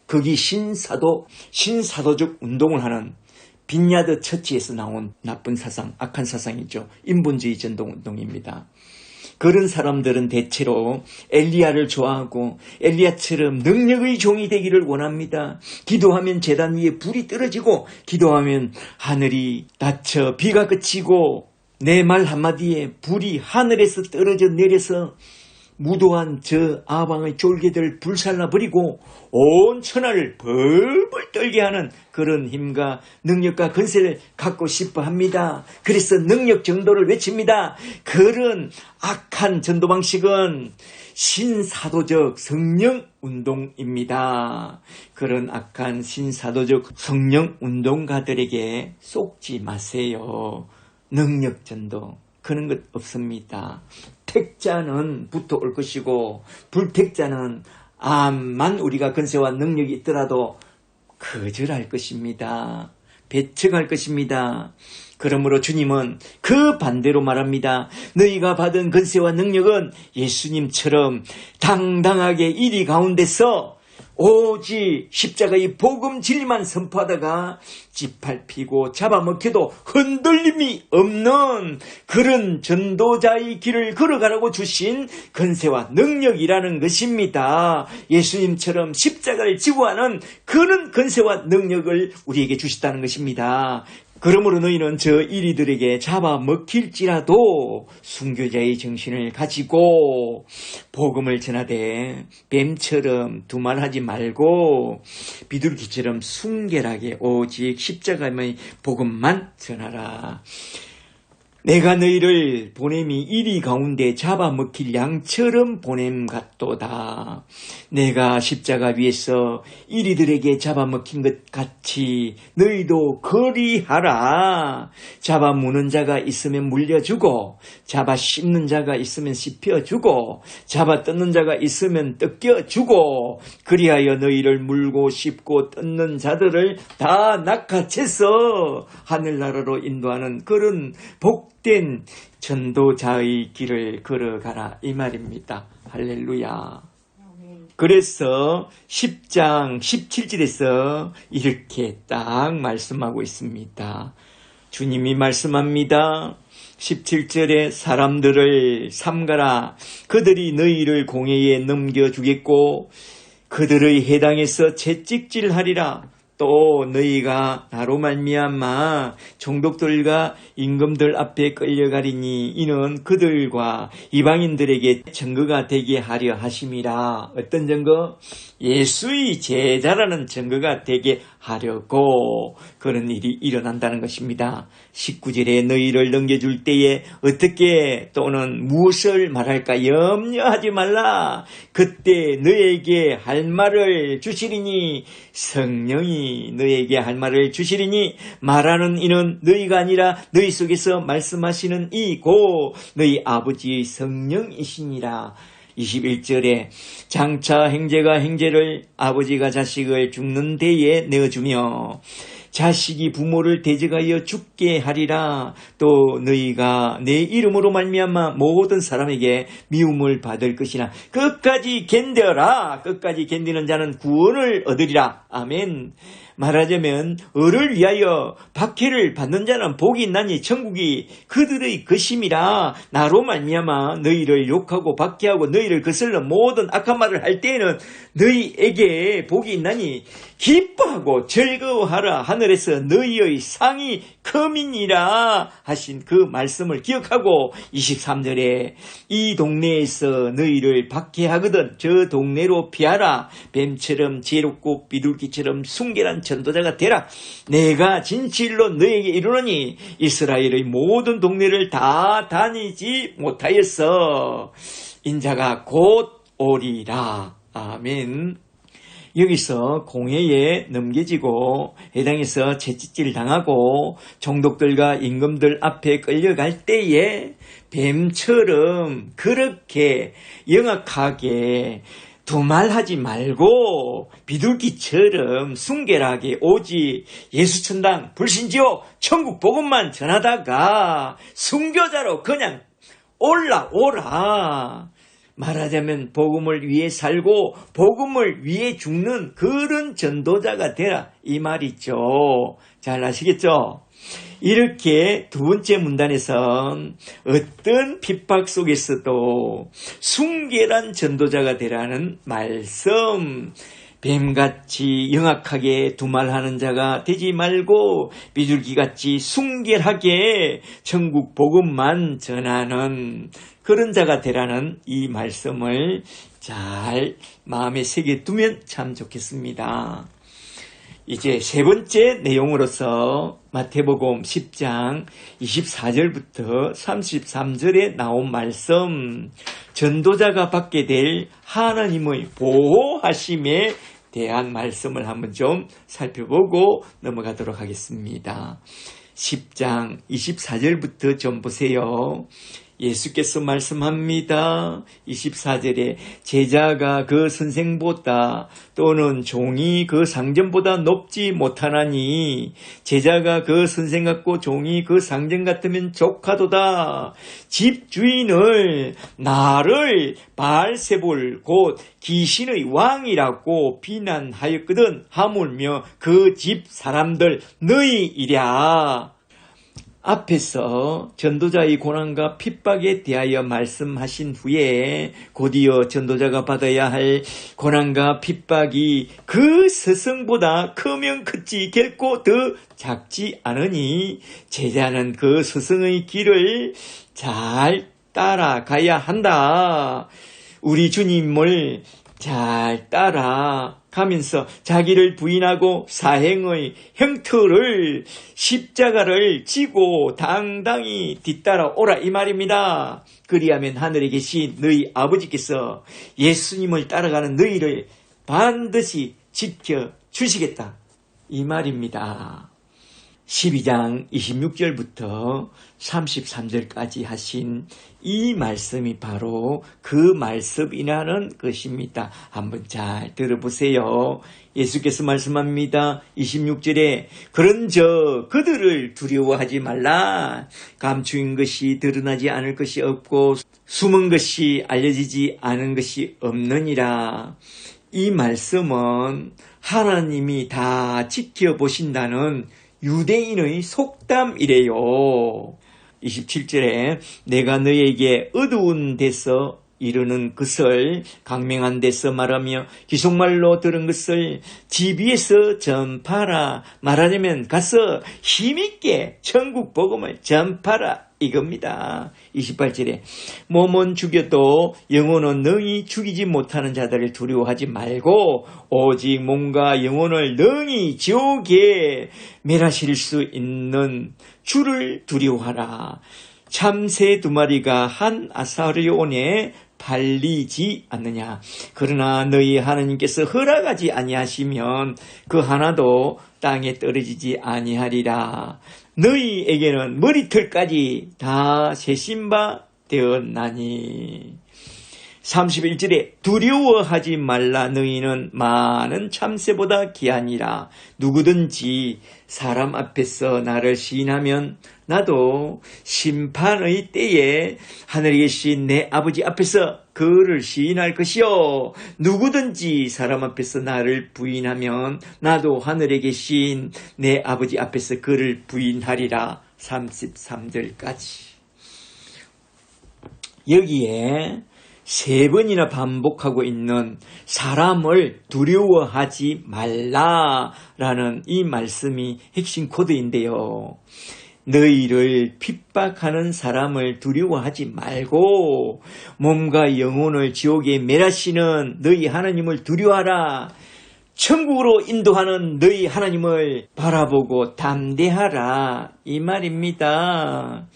거기 신사도적 운동을 하는 빈야드 처치에서 나온 나쁜 사상, 악한 사상이죠. 인본주의 전도 운동입니다. 그런 사람들은 대체로 엘리야를 좋아하고 엘리야처럼 능력의 종이 되기를 원합니다. 기도하면 제단 위에 불이 떨어지고 기도하면 하늘이 닫혀 비가 그치고 내 말 한마디에 불이 하늘에서 떨어져 내려서 무도한 저 아방의 졸개들을 불살라버리고 온 천하를 벌벌 떨게 하는 그런 힘과 능력과 권세를 갖고 싶어 합니다. 그래서 능력 전도를 외칩니다. 그런 악한 전도 방식은 신사도적 성령 운동입니다. 그런 악한 신사도적 성령 운동가들에게 속지 마세요. 능력 전도 그런 것 없습니다. 택자는 붙어올 것이고 불택자는 암만 우리가 권세와 능력이 있더라도 거절할 것입니다. 배척할 것입니다. 그러므로 주님은 그 반대로 말합니다. 너희가 받은 권세와 능력은 예수님처럼 당당하게 이리 가운데서 오직 십자가의 복음 진리만 선포하다가 짓밟히고 잡아먹혀도 흔들림이 없는 그런 전도자의 길을 걸어가라고 주신 권세와 능력이라는 것입니다. 예수님처럼 십자가를 지고 하는 그런 권세와 능력을 우리에게 주셨다는 것입니다. 그러므로 너희는 저 이리들에게 잡아먹힐지라도 순교자의 정신을 가지고 복음을 전하되 뱀처럼 두말하지 말고 비둘기처럼 순결하게 오직 십자가의 복음만 전하라. 내가 너희를 보냄이 이리 가운데 잡아먹힐 양처럼 보냄 같도다. 내가 십자가 위에서 이리들에게 잡아먹힌 것 같이 너희도 그리하라. 잡아무는 자가 있으면 물려주고 잡아 씹는 자가 있으면 씹혀주고 잡아 뜯는 자가 있으면 뜯겨주고 그리하여 너희를 물고 씹고 뜯는 자들을 다 낚아채서 하늘나라로 인도하는 그런 복된 전도자의 길을 걸어가라, 이 말입니다. 할렐루야. 그래서 10장 17절에서 이렇게 딱 말씀하고 있습니다. 주님이 말씀합니다. 17절에 사람들을 삼가라. 그들이 너희를 공회에 넘겨주겠고 그들의 해당에서 채찍질하리라. 또 너희가 나로 말미암아 종독들과 임금들 앞에 끌려가리니 이는 그들과 이방인들에게 증거가 되게 하려 하심이라. 어떤 증거? 예수의 제자라는 증거가 되게 하려고 그런 일이 일어난다는 것입니다. 19절에 너희를 넘겨줄 때에 어떻게 또는 무엇을 말할까 염려하지 말라. 그때 너에게 할 말을 주시리니 성령이 너에게 할 말을 주시리니 말하는 이는 너희가 아니라 너희 속에서 말씀하시는 이 곧 너희 아버지의 성령이시니라. 21절에 장차 형제가 형제를 아버지가 자식을 죽는 데에 내어주며 자식이 부모를 대적하여 죽게 하리라. 또 너희가 내 이름으로 말미암아 모든 사람에게 미움을 받을 것이나 끝까지 견뎌라. 끝까지 견디는 자는 구원을 얻으리라. 아멘. 말하자면 을을 위하여 박해를 받는 자는 복이 있나니 천국이 그들의 것임이라. 나로 말미암아 너희를 욕하고 박해하고 너희를 거슬러 모든 악한 말을 할 때에는 너희에게 복이 있나니 기뻐하고 즐거워하라. 하늘에서 너희의 상이 크미니라 하신 그 말씀을 기억하고 23절에 이 동네에서 너희를 박해하거든 저 동네로 피하라. 뱀처럼 지혜롭고 비둘기처럼 순결한 전도자가 되라. 내가 진실로 너에게 이르노니 이스라엘의 모든 동네를 다 다니지 못하였어. 인자가 곧 오리라. 아멘. 여기서 공회에 넘겨지고 해당에서 채찍질 당하고 종독들과 임금들 앞에 끌려갈 때에 뱀처럼 그렇게 영악하게 두말하지 말고 비둘기처럼 순결하게 오지 예수천당 불신지옥 천국 복음만 전하다가 순교자로 그냥 올라오라. 말하자면 복음을 위해 살고 복음을 위해 죽는 그런 전도자가 되라 이 말이죠. 잘 아시겠죠? 이렇게 두 번째 문단에선 어떤 핍박 속에서도 순결한 전도자가 되라는 말씀, 뱀같이 영악하게 두말하는 자가 되지 말고 비둘기같이 순결하게 천국 복음만 전하는 그런 자가 되라는 이 말씀을 잘 마음에 새겨두면 참 좋겠습니다. 이제 세 번째 내용으로서 마태복음 10장 24절부터 33절에 나온 말씀, 전도자가 받게 될 하나님의 보호하심에 대한 말씀을 한번 좀 살펴보고 넘어가도록 하겠습니다. 10장 24절부터 좀 보세요. 예수께서 말씀합니다. 24절에 제자가 그 선생보다 또는 종이 그 상전보다 높지 못하나니 제자가 그 선생 같고 종이 그 상전 같으면 족하도다. 집주인을 나를 바알세불 곧 귀신의 왕이라고 비난하였거든. 하물며 그 집 사람들 너희이랴. 앞에서 전도자의 고난과 핍박에 대하여 말씀하신 후에 곧이어 전도자가 받아야 할 고난과 핍박이 그 스승보다 크면 크지 결코 더 작지 않으니 제자는 그 스승의 길을 잘 따라가야 한다. 우리 주님을 잘 따라가면서 자기를 부인하고 사행의 형틀을 십자가를 지고 당당히 뒤따라오라 이 말입니다. 그리하면 하늘에 계신 너희 아버지께서 예수님을 따라가는 너희를 반드시 지켜주시겠다 이 말입니다. 12장 26절부터 33절까지 하신 이 말씀이 바로 그 말씀이라는 것입니다. 한번 잘 들어보세요. 예수께서 말씀합니다. 26절에 그런저 그들을 두려워하지 말라. 감추인 것이 드러나지 않을 것이 없고 숨은 것이 알려지지 않은 것이 없느니라. 이 말씀은 하나님이 다 지켜보신다는 유대인의 속담이래요. 27절에 내가 너에게 어두운 데서 이르는 것을 강명한 데서 말하며 기속말로 들은 것을 집 위에서 전파하라. 말하자면 가서 힘있게 천국 복음을 전파하라 이겁니다. 28절에 몸은 죽여도 영혼은 능히 죽이지 못하는 자들을 두려워하지 말고 오직 몸과 영혼을 능히 지옥에 멸하실 수 있는 주를 두려워하라. 참새 2마리가 한 아사르온에 팔리지 않느냐. 그러나 너희 하나님께서 허락하지 아니하시면 그 하나도 땅에 떨어지지 아니하리라. 너희에게는 머리털까지 다 세신 바 되었나니. 31절에 두려워하지 말라. 너희는 많은 참새보다 귀하니라. 누구든지 사람 앞에서 나를 시인하면 나도 심판의 때에 하늘에 계신 내 아버지 앞에서 그를 시인할 것이요. 누구든지 사람 앞에서 나를 부인하면 나도 하늘에 계신 내 아버지 앞에서 그를 부인하리라. 33절까지. 여기에 3번이나 반복하고 있는 사람을 두려워하지 말라라는 이 말씀이 핵심 코드인데요. 너희를 핍박하는 사람을 두려워하지 말고 몸과 영혼을 지옥에 멸하시는 너희 하나님을 두려워하라. 천국으로 인도하는 너희 하나님을 바라보고 담대하라 이 말입니다.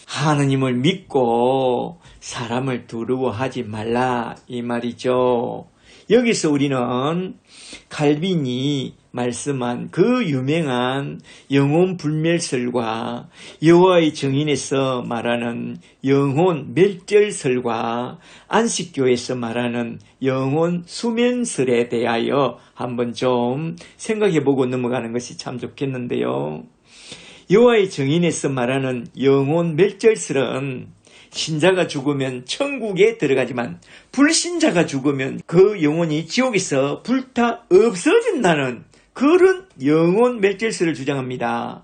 하나님을 믿고 사람을 두려워하지 말라 이 말이죠. 여기서 우리는 칼빈이 말씀한 그 유명한 영혼 불멸설과 여호와의 증인에서 말하는 영혼 멸절설과 안식교에서 말하는 영혼 수면설에 대하여 한번 좀 생각해보고 넘어가는 것이 참 좋겠는데요. 여호와의 증인에서 말하는 영혼 멸절설은 신자가 죽으면 천국에 들어가지만 불신자가 죽으면 그 영혼이 지옥에서 불타 없어진다는 그런 영혼 멸절설을 주장합니다.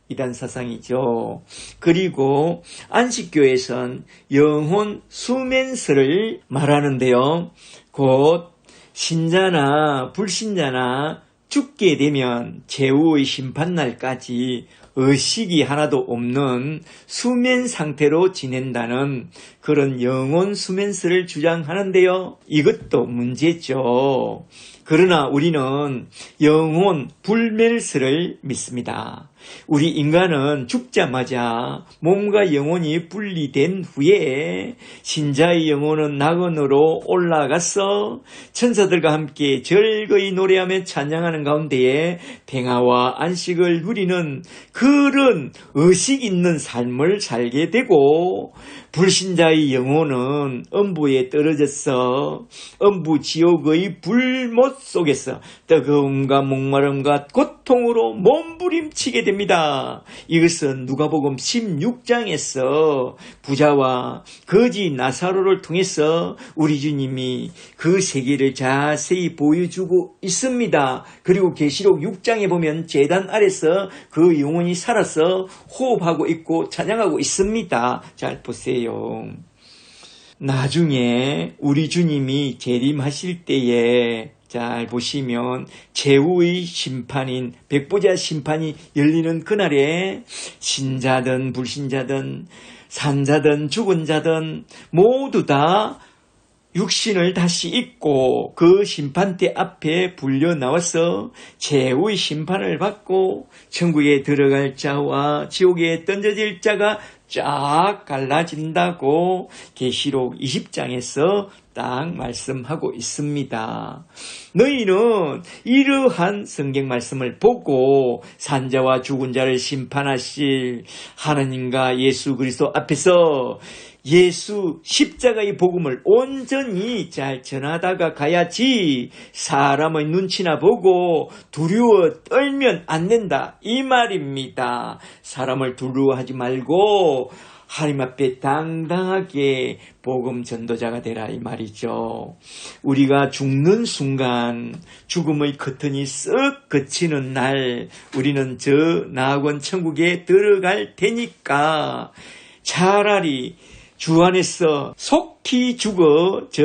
이단 사상이죠. 그리고 안식교에선 영혼 수면설을 말하는데요. 곧 신자나 불신자나 죽게 되면 최후의 심판날까지 의식이 하나도 없는 수면 상태로 지낸다는 그런 영혼 수면설을 주장하는데요. 이것도 문제죠. 그러나 우리는 영혼 불멸설을 믿습니다. 우리 인간은 죽자마자 몸과 영혼이 분리된 후에 신자의 영혼은 낙원으로 올라가서 천사들과 함께 즐거이 노래하며 찬양하는 가운데에 평화와 안식을 누리는 그런 의식 있는 삶을 살게 되고, 불신자의 영혼은 음부에 떨어져서 음부 지옥의 불못 속에서 뜨거움과 목마름과 고통으로 몸부림치게 됩니다. 이것은 누가복음 16장에서 부자와 거지 나사로를 통해서 우리 주님이 그 세계를 자세히 보여주고 있습니다. 그리고 계시록 6장에 보면 제단 아래서 그 영혼이 살아서 호흡하고 있고 찬양하고 있습니다. 잘 보세요. 나중에 우리 주님이 재림하실 때에 잘 보시면 최후의 심판인 백보자 심판이 열리는 그날에 신자든 불신자든 산자든 죽은 자든 모두 다 육신을 다시 입고 그 심판대 앞에 불려 나와서 최후의 심판을 받고 천국에 들어갈 자와 지옥에 던져질 자가 쫙 갈라진다고 계시록 20장에서 딱 말씀하고 있습니다. 너희는 이러한 성경 말씀을 보고 산자와 죽은 자를 심판하실 하나님과 예수 그리스도 앞에서 예수 십자가의 복음을 온전히 잘 전하다가 가야지 사람의 눈치나 보고 두려워 떨면 안 된다 이 말입니다. 사람을 두려워하지 말고 하나님 앞에 당당하게 복음 전도자가 되라 이 말이죠. 우리가 죽는 순간 죽음의 커튼이 쓱 걷히는 날 우리는 저 낙원 천국에 들어갈 테니까 차라리 주 안에서 속히 죽어 저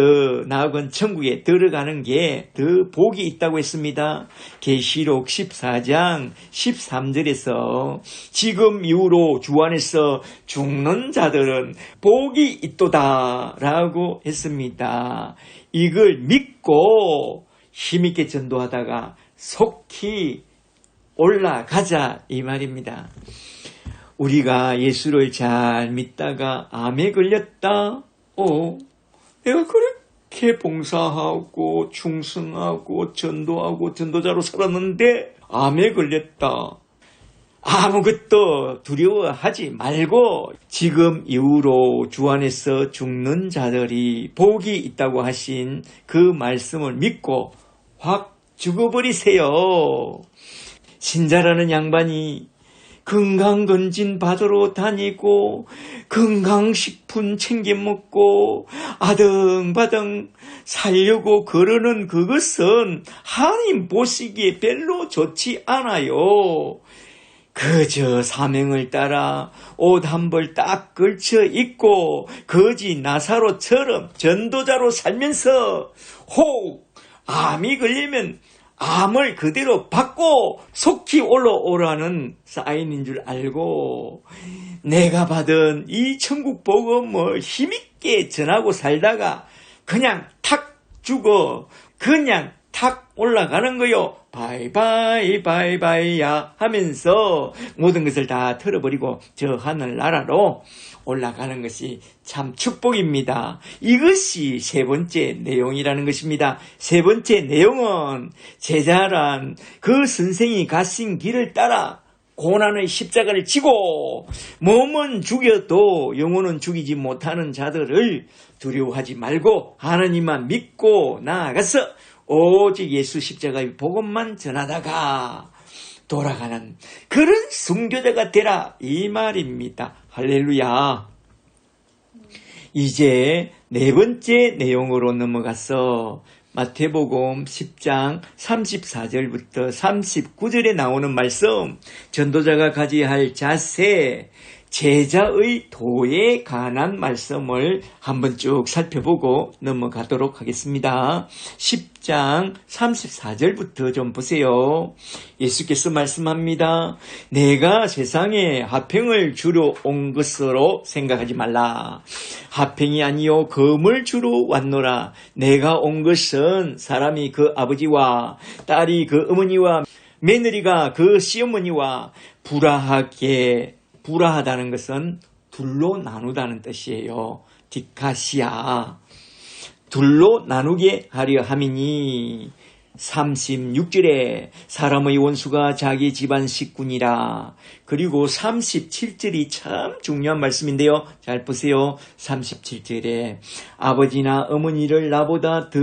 나아간 천국에 들어가는 게 더 복이 있다고 했습니다. 계시록 14장 13절에서 지금 이후로 주 안에서 죽는 자들은 복이 있도다 라고 했습니다. 이걸 믿고 힘있게 전도하다가 속히 올라가자 이 말입니다. 우리가 예수를 잘 믿다가 암에 걸렸다. 내가 그렇게 봉사하고 충성하고 전도하고 전도자로 살았는데 암에 걸렸다. 아무것도 두려워하지 말고 지금 이후로 주 안에서 죽는 자들이 복이 있다고 하신 그 말씀을 믿고 확 죽어버리세요. 신자라는 양반이 건강검진 받으러 다니고 건강식품 챙겨 먹고 아등바등 살려고 그러는 그것은 하나님 보시기에 별로 좋지 않아요. 그저 사명을 따라 옷 한 벌 딱 걸쳐 입고 거지 나사로처럼 전도자로 살면서 혹 암이 걸리면 암을 그대로 받고 속히 올라오라는 사인인 줄 알고 내가 받은 이 천국 복음을 힘있게 전하고 살다가 그냥 탁 죽어 그냥 탁 올라가는 거요. 바이바이 바이바이야 하면서 모든 것을 다 털어버리고 저 하늘나라로 올라가는 것이 참 축복입니다. 이것이 세 번째 내용이라는 것입니다. 세 번째 내용은 제자란 그 선생이 가신 길을 따라 고난의 십자가를 지고 몸은 죽여도 영혼은 죽이지 못하는 자들을 두려워하지 말고 하나님만 믿고 나아가서 오직 예수 십자가의 복음만 전하다가 돌아가는 그런 순교자가 되라 이 말입니다. 할렐루야. 이제 네 번째 내용으로 넘어가서 마태복음 10장 34절부터 39절에 나오는 말씀, 전도자가 가져야 할 자세, 제자의 도에 관한 말씀을 한번 쭉 살펴보고 넘어가도록 하겠습니다. 10장 34절부터 좀 보세요. 예수께서 말씀합니다. 내가 세상에 화평을 주러 온 것으로 생각하지 말라. 화평이 아니요 검을 주러 왔노라. 내가 온 것은 사람이 그 아버지와 딸이 그 어머니와 며느리가 그 시어머니와 불화하다는 것은 둘로 나누다는 뜻이에요. 디카시아. 둘로 나누게 하려 함이니 36절에 사람의 원수가 자기 집안 식구니라. 그리고 37절이 참 중요한 말씀인데요. 잘 보세요. 37절에 아버지나 어머니를 나보다 더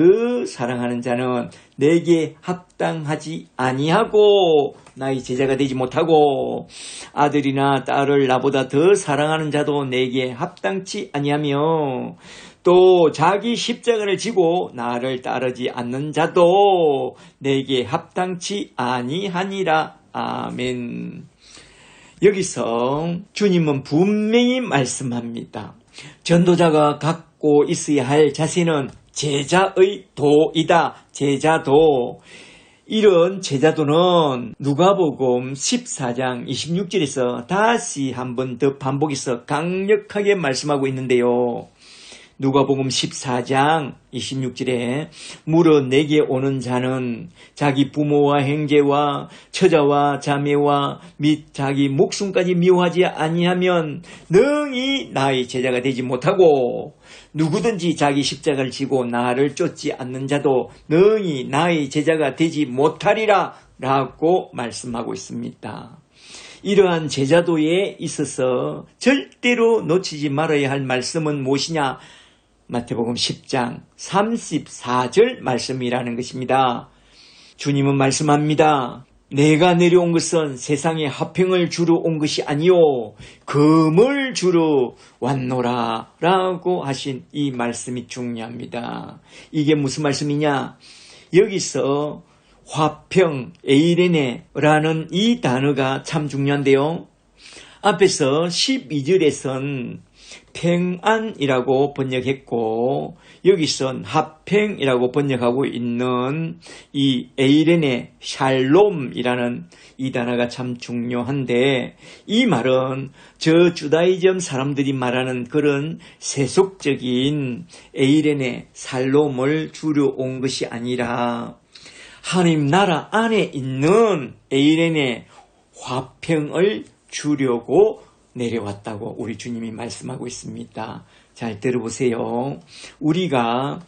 사랑하는 자는 내게 합당하지 아니하고 나의 제자가 되지 못하고 아들이나 딸을 나보다 더 사랑하는 자도 내게 합당치 아니하며 또 자기 십자가를 지고 나를 따르지 않는 자도 내게 합당치 아니하니라. 아멘. 여기서 주님은 분명히 말씀합니다. 전도자가 갖고 있어야 할 자세는 제자의 도이다. 제자도. 이런 제자도는 누가복음 14장 26절에서 다시 한 번 더 반복해서 강력하게 말씀하고 있는데요. 누가복음 14장 26절에 물어 내게 오는 자는 자기 부모와 형제와 처자와 자매와 및 자기 목숨까지 미워하지 아니하면 능히 나의 제자가 되지 못하고 누구든지 자기 십자가를 지고 나를 쫓지 않는 자도 능히 나의 제자가 되지 못하리라 라고 말씀하고 있습니다. 이러한 제자도에 있어서 절대로 놓치지 말아야 할 말씀은 무엇이냐? 마태복음 10장 34절 말씀이라는 것입니다. 주님은 말씀합니다. 내가 내려온 것은 세상에 화평을 주러 온 것이 아니요 금을 주러 왔노라 라고 하신 이 말씀이 중요합니다. 이게 무슨 말씀이냐? 여기서 화평, 에이레네라는 이 단어가 참 중요한데요. 앞에서 12절에선 평안이라고 번역했고 여기선 화평이라고 번역하고 있는 이 에이렌의 샬롬이라는 이 단어가 참 중요한데 이 말은 저 주다이즘 사람들이 말하는 그런 세속적인 에이렌의 샬롬을 주려 온 것이 아니라 하나님 나라 안에 있는 에이렌의 화평을 주려고 내려왔다고 우리 주님이 말씀하고 있습니다. 잘 들어보세요. 우리가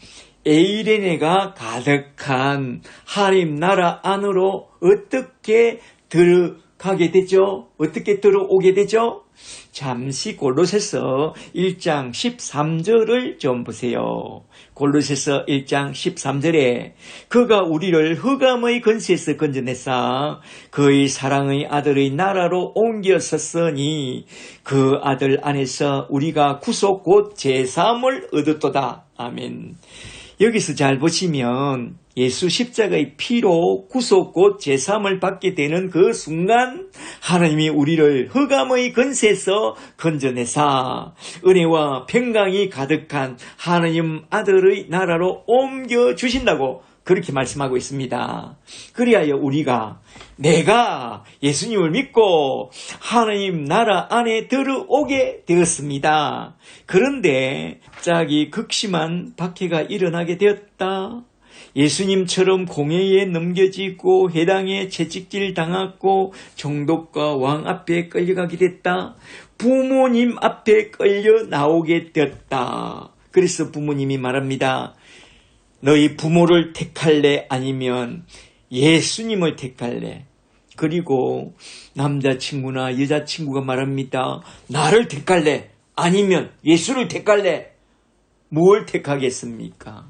에이레네가 가득한 하나님 나라 안으로 어떻게 들어가게 되죠? 어떻게 들어오게 되죠? 잠시 골로새서 1장 13절을 좀 보세요. 골로새서 1장 13절에 그가 우리를 흑암의 권세에서 건져내사 그의 사랑의 아들의 나라로 옮겼었으니 그 아들 안에서 우리가 구속 곧 제사함을 얻었도다. 아멘. 여기서 잘 보시면 예수 십자가의 피로 구속 곧 제사함을 받게 되는 그 순간 하나님이 우리를 흑암의 권세에서 건져내사 은혜와 평강이 가득한 하나님 아들의 나라로 옮겨주신다고 그렇게 말씀하고 있습니다. 그리하여 우리가 내가 예수님을 믿고 하나님 나라 안에 들어오게 되었습니다. 그런데 갑자기 극심한 박해가 일어나게 되었다. 예수님처럼 공회에 넘겨지고 해당에 채찍질 당했고 총독과 왕 앞에 끌려가게 됐다. 부모님 앞에 끌려 나오게 되었다. 그래서 부모님이 말합니다. 너희 부모를 택할래? 아니면 예수님을 택할래? 그리고 남자친구나 여자친구가 말합니다. 나를 택할래? 아니면 예수를 택할래? 뭘 택하겠습니까?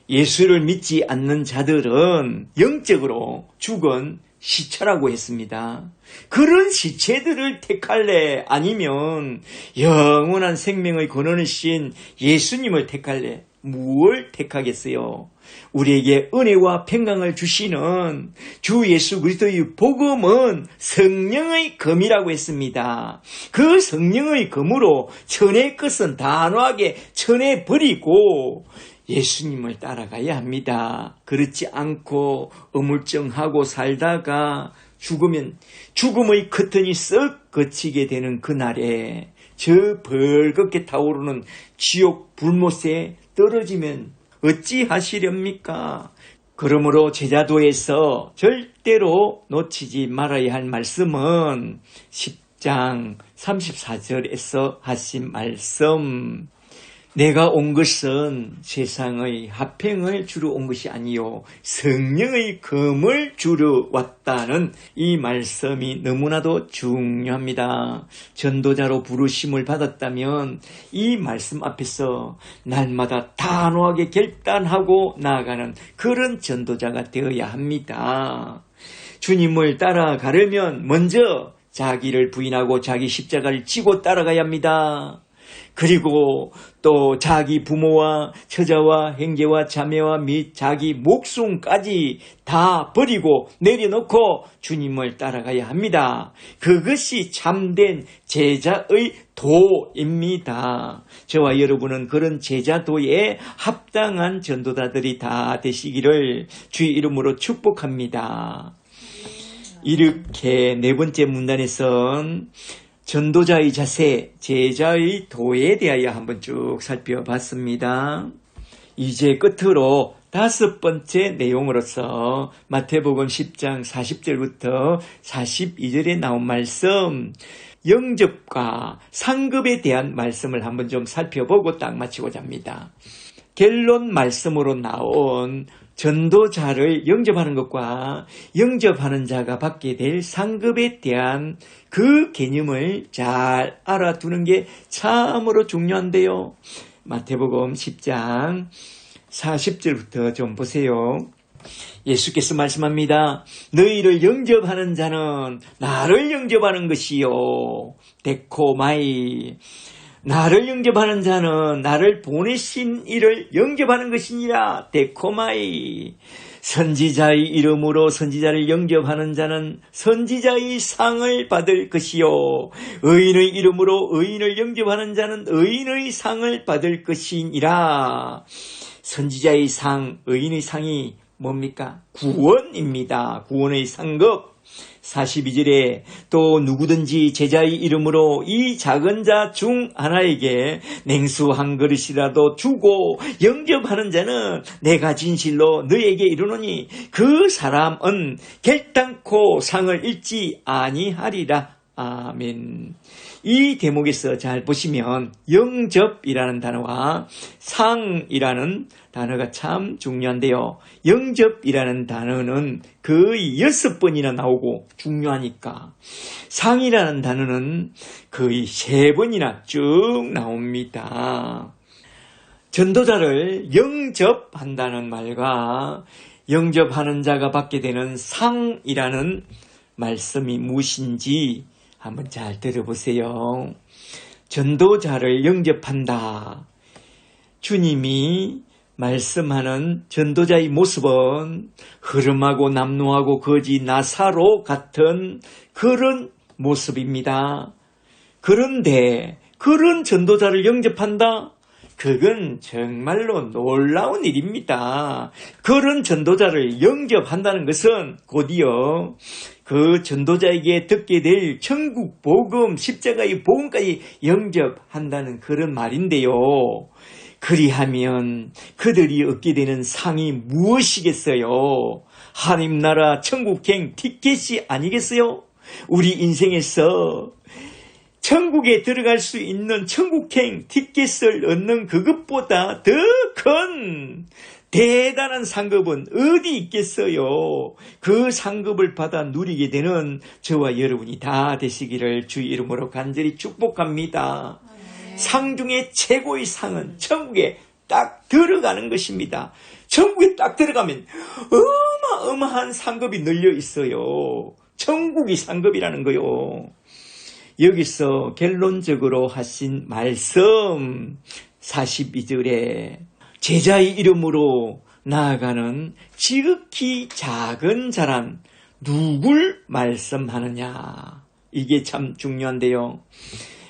예수를 믿지 않는 자들은 영적으로 죽은 시체라고 했습니다. 그런 시체들을 택할래? 아니면 영원한 생명의 근원이신 예수님을 택할래? 무엇을 택하겠어요? 우리에게 은혜와 평강을 주시는 주 예수 그리스도의 복음은 성령의 검이라고 했습니다. 그 성령의 검으로 천의 것은 단호하게 쳐내버리고 예수님을 따라가야 합니다. 그렇지 않고 어물쩡하고 살다가 죽으면 죽음의 커튼이 썩 거치게 되는 그날에 저 벌겋게 타오르는 지옥 불못에 떨어지면 어찌하시렵니까? 그러므로 제자도에서 절대로 놓치지 말아야 할 말씀은 10장 34절에서 하신 말씀. 내가 온 것은 세상의 화평을 주러 온 것이 아니요 성령의 검을 주러 왔다는 이 말씀이 너무나도 중요합니다. 전도자로 부르심을 받았다면 이 말씀 앞에서 날마다 단호하게 결단하고 나아가는 그런 전도자가 되어야 합니다. 주님을 따라가려면 먼저 자기를 부인하고 자기 십자가를 지고 따라가야 합니다. 그리고 또 자기 부모와 처자와 형제와 자매와 및 자기 목숨까지 다 버리고 내려놓고 주님을 따라가야 합니다. 그것이 참된 제자의 도입니다. 저와 여러분은 그런 제자도에 합당한 전도자들이 다 되시기를 주의 이름으로 축복합니다. 이렇게 네 번째 문단에선 전도자의 자세, 제자의 도에 대하여 한번 쭉 살펴봤습니다. 이제 끝으로 다섯 번째 내용으로서 마태복음 10장 40절부터 42절에 나온 말씀, 영접과 상급에 대한 말씀을 한번 좀 살펴보고 딱 마치고자 합니다. 결론 말씀으로 나온 전도자를 영접하는 것과 영접하는 자가 받게 될 상급에 대한 그 개념을 잘 알아두는 게 참으로 중요한데요. 마태복음 10장 40절부터 좀 보세요. 예수께서 말씀합니다. 너희를 영접하는 자는 나를 영접하는 것이요. 데코마이. 나를 영접하는 자는 나를 보내신 이를 영접하는 것이니라. 데코마이. 선지자의 이름으로 선지자를 영접하는 자는 선지자의 상을 받을 것이요, 의인의 이름으로 의인을 영접하는 자는 의인의 상을 받을 것이니라. 선지자의 상, 의인의 상이 뭡니까? 구원입니다. 구원의 상급. 42절에 또 누구든지 제자의 이름으로 이 작은 자 중 하나에게 냉수 한 그릇이라도 주고 영접하는 자는 내가 진실로 너에게 이르노니 그 사람은 결단코 상을 잃지 아니하리라. 아멘. 이 대목에서 잘 보시면 영접이라는 단어와 상이라는 단어가 참 중요한데요. 영접이라는 단어는 거의 6번이나 나오고 중요하니까, 상이라는 단어는 거의 3번이나 쭉 나옵니다. 전도자를 영접한다는 말과 영접하는 자가 받게 되는 상이라는 말씀이 무엇인지 한번 잘 들어보세요. 전도자를 영접한다. 주님이 말씀하는 전도자의 모습은 흐름하고 남루하고 거지 나사로 같은 그런 모습입니다. 그런데 그런 전도자를 영접한다? 그건 정말로 놀라운 일입니다. 그런 전도자를 영접한다는 것은 곧이어 그 전도자에게 듣게 될 천국 복음, 십자가의 복음까지 영접한다는 그런 말인데요. 그리하면 그들이 얻게 되는 상이 무엇이겠어요? 하나님 나라 천국행 티켓이 아니겠어요? 우리 인생에서 천국에 들어갈 수 있는 천국행 티켓을 얻는 그것보다 더 큰 대단한 상급은 어디 있겠어요? 그 상급을 받아 누리게 되는 저와 여러분이 다 되시기를 주의 이름으로 간절히 축복합니다. 상 중에 최고의 상은 천국에 딱 들어가는 것입니다. 천국에 딱 들어가면 어마어마한 상급이 널려 있어요. 천국이 상급이라는 거요. 여기서 결론적으로 하신 말씀 42절에 제자의 이름으로 나아가는 지극히 작은 자란 누굴 말씀하느냐. 이게 참 중요한데요.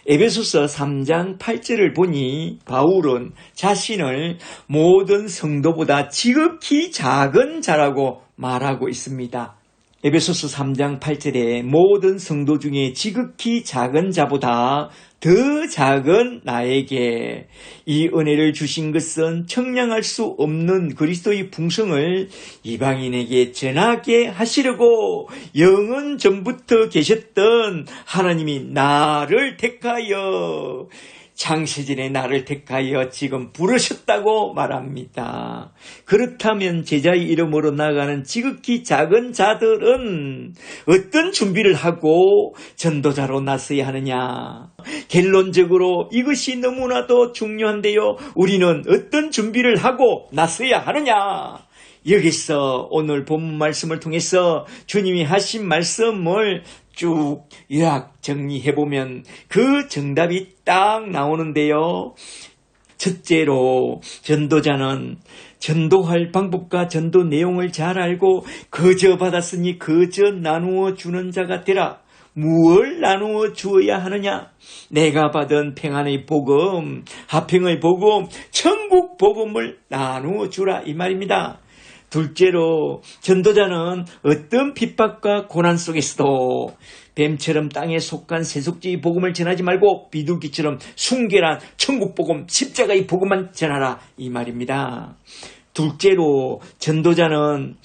에베소서 3장 8절을 보니 바울은 자신을 모든 성도보다 지극히 작은 자라고 말하고 있습니다. 에베소서 3장 8절에 모든 성도 중에 지극히 작은 자보다 더 작은 나에게 이 은혜를 주신 것은 청량할 수 없는 그리스도의 풍성을 이방인에게 전하게 하시려고 영원 전부터 계셨던 하나님이 나를 택하여 창세전에 나를 택하여 지금 부르셨다고 말합니다. 그렇다면 제자의 이름으로 나아가는 지극히 작은 자들은 어떤 준비를 하고 전도자로 나서야 하느냐? 결론적으로 이것이 너무나도 중요한데요. 우리는 어떤 준비를 하고 나서야 하느냐? 여기서 오늘 본문 말씀을 통해서 주님이 하신 말씀을 쭉 요약 정리해보면 그 정답이 딱 나오는데요. 첫째로 전도자는 전도할 방법과 전도 내용을 잘 알고 거저 받았으니 거저 나누어 주는 자가 되라. 무엇을 나누어 주어야 하느냐? 내가 받은 평안의 복음, 화평의 복음, 천국 복음을 나누어 주라 이 말입니다. 둘째로 전도자는 어떤 핍박과 고난 속에서도 뱀처럼 땅에 속한 세속주의 복음을 전하지 말고 비둘기처럼 순결한 천국 복음, 십자가의 복음만 전하라 이 말입니다. 둘째로 전도자는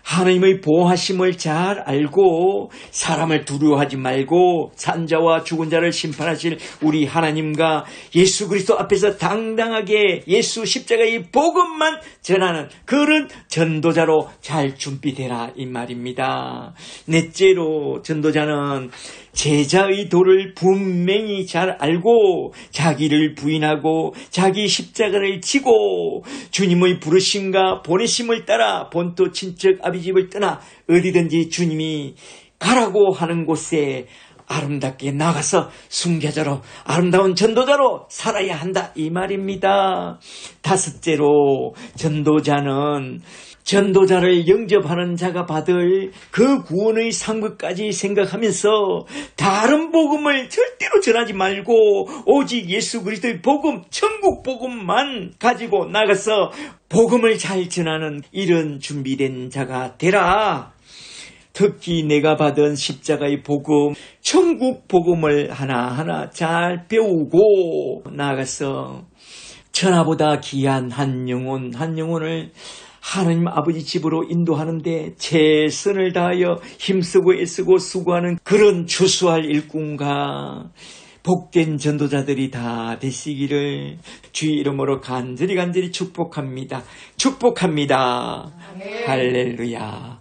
하나님의 보호하심을 잘 알고 사람을 두려워하지 말고 산자와 죽은 자를 심판하실 우리 하나님과 예수 그리스도 앞에서 당당하게 예수 십자가의 복음만 전하는 그런 전도자로 잘 준비되라 이 말입니다. 넷째로 전도자는 제자의 도를 분명히 잘 알고 자기를 부인하고 자기 십자가를 지고 주님의 부르심과 보내심을 따라 본토 친척 아비집을 떠나 어디든지 주님이 가라고 하는 곳에 아름답게 나가서 순교자로 아름다운 전도자로 살아야 한다 이 말입니다. 다섯째로 전도자는 전도자를 영접하는 자가 받을 그 구원의 상급까지 생각하면서 다른 복음을 절대로 전하지 말고 오직 예수 그리스도의 복음, 천국 복음만 가지고 나가서 복음을 잘 전하는 이런 준비된 자가 되라. 특히 내가 받은 십자가의 복음, 천국 복음을 하나하나 잘 배우고 나가서 천하보다 귀한 한 영혼을 하나님 아버지 집으로 인도하는데 최선을 다하여 힘쓰고 애쓰고 수고하는 그런 추수할 일꾼과 복된 전도자들이 다 되시기를 주의 이름으로 간절히 축복합니다. 축복합니다. 할렐루야. 할렐루야.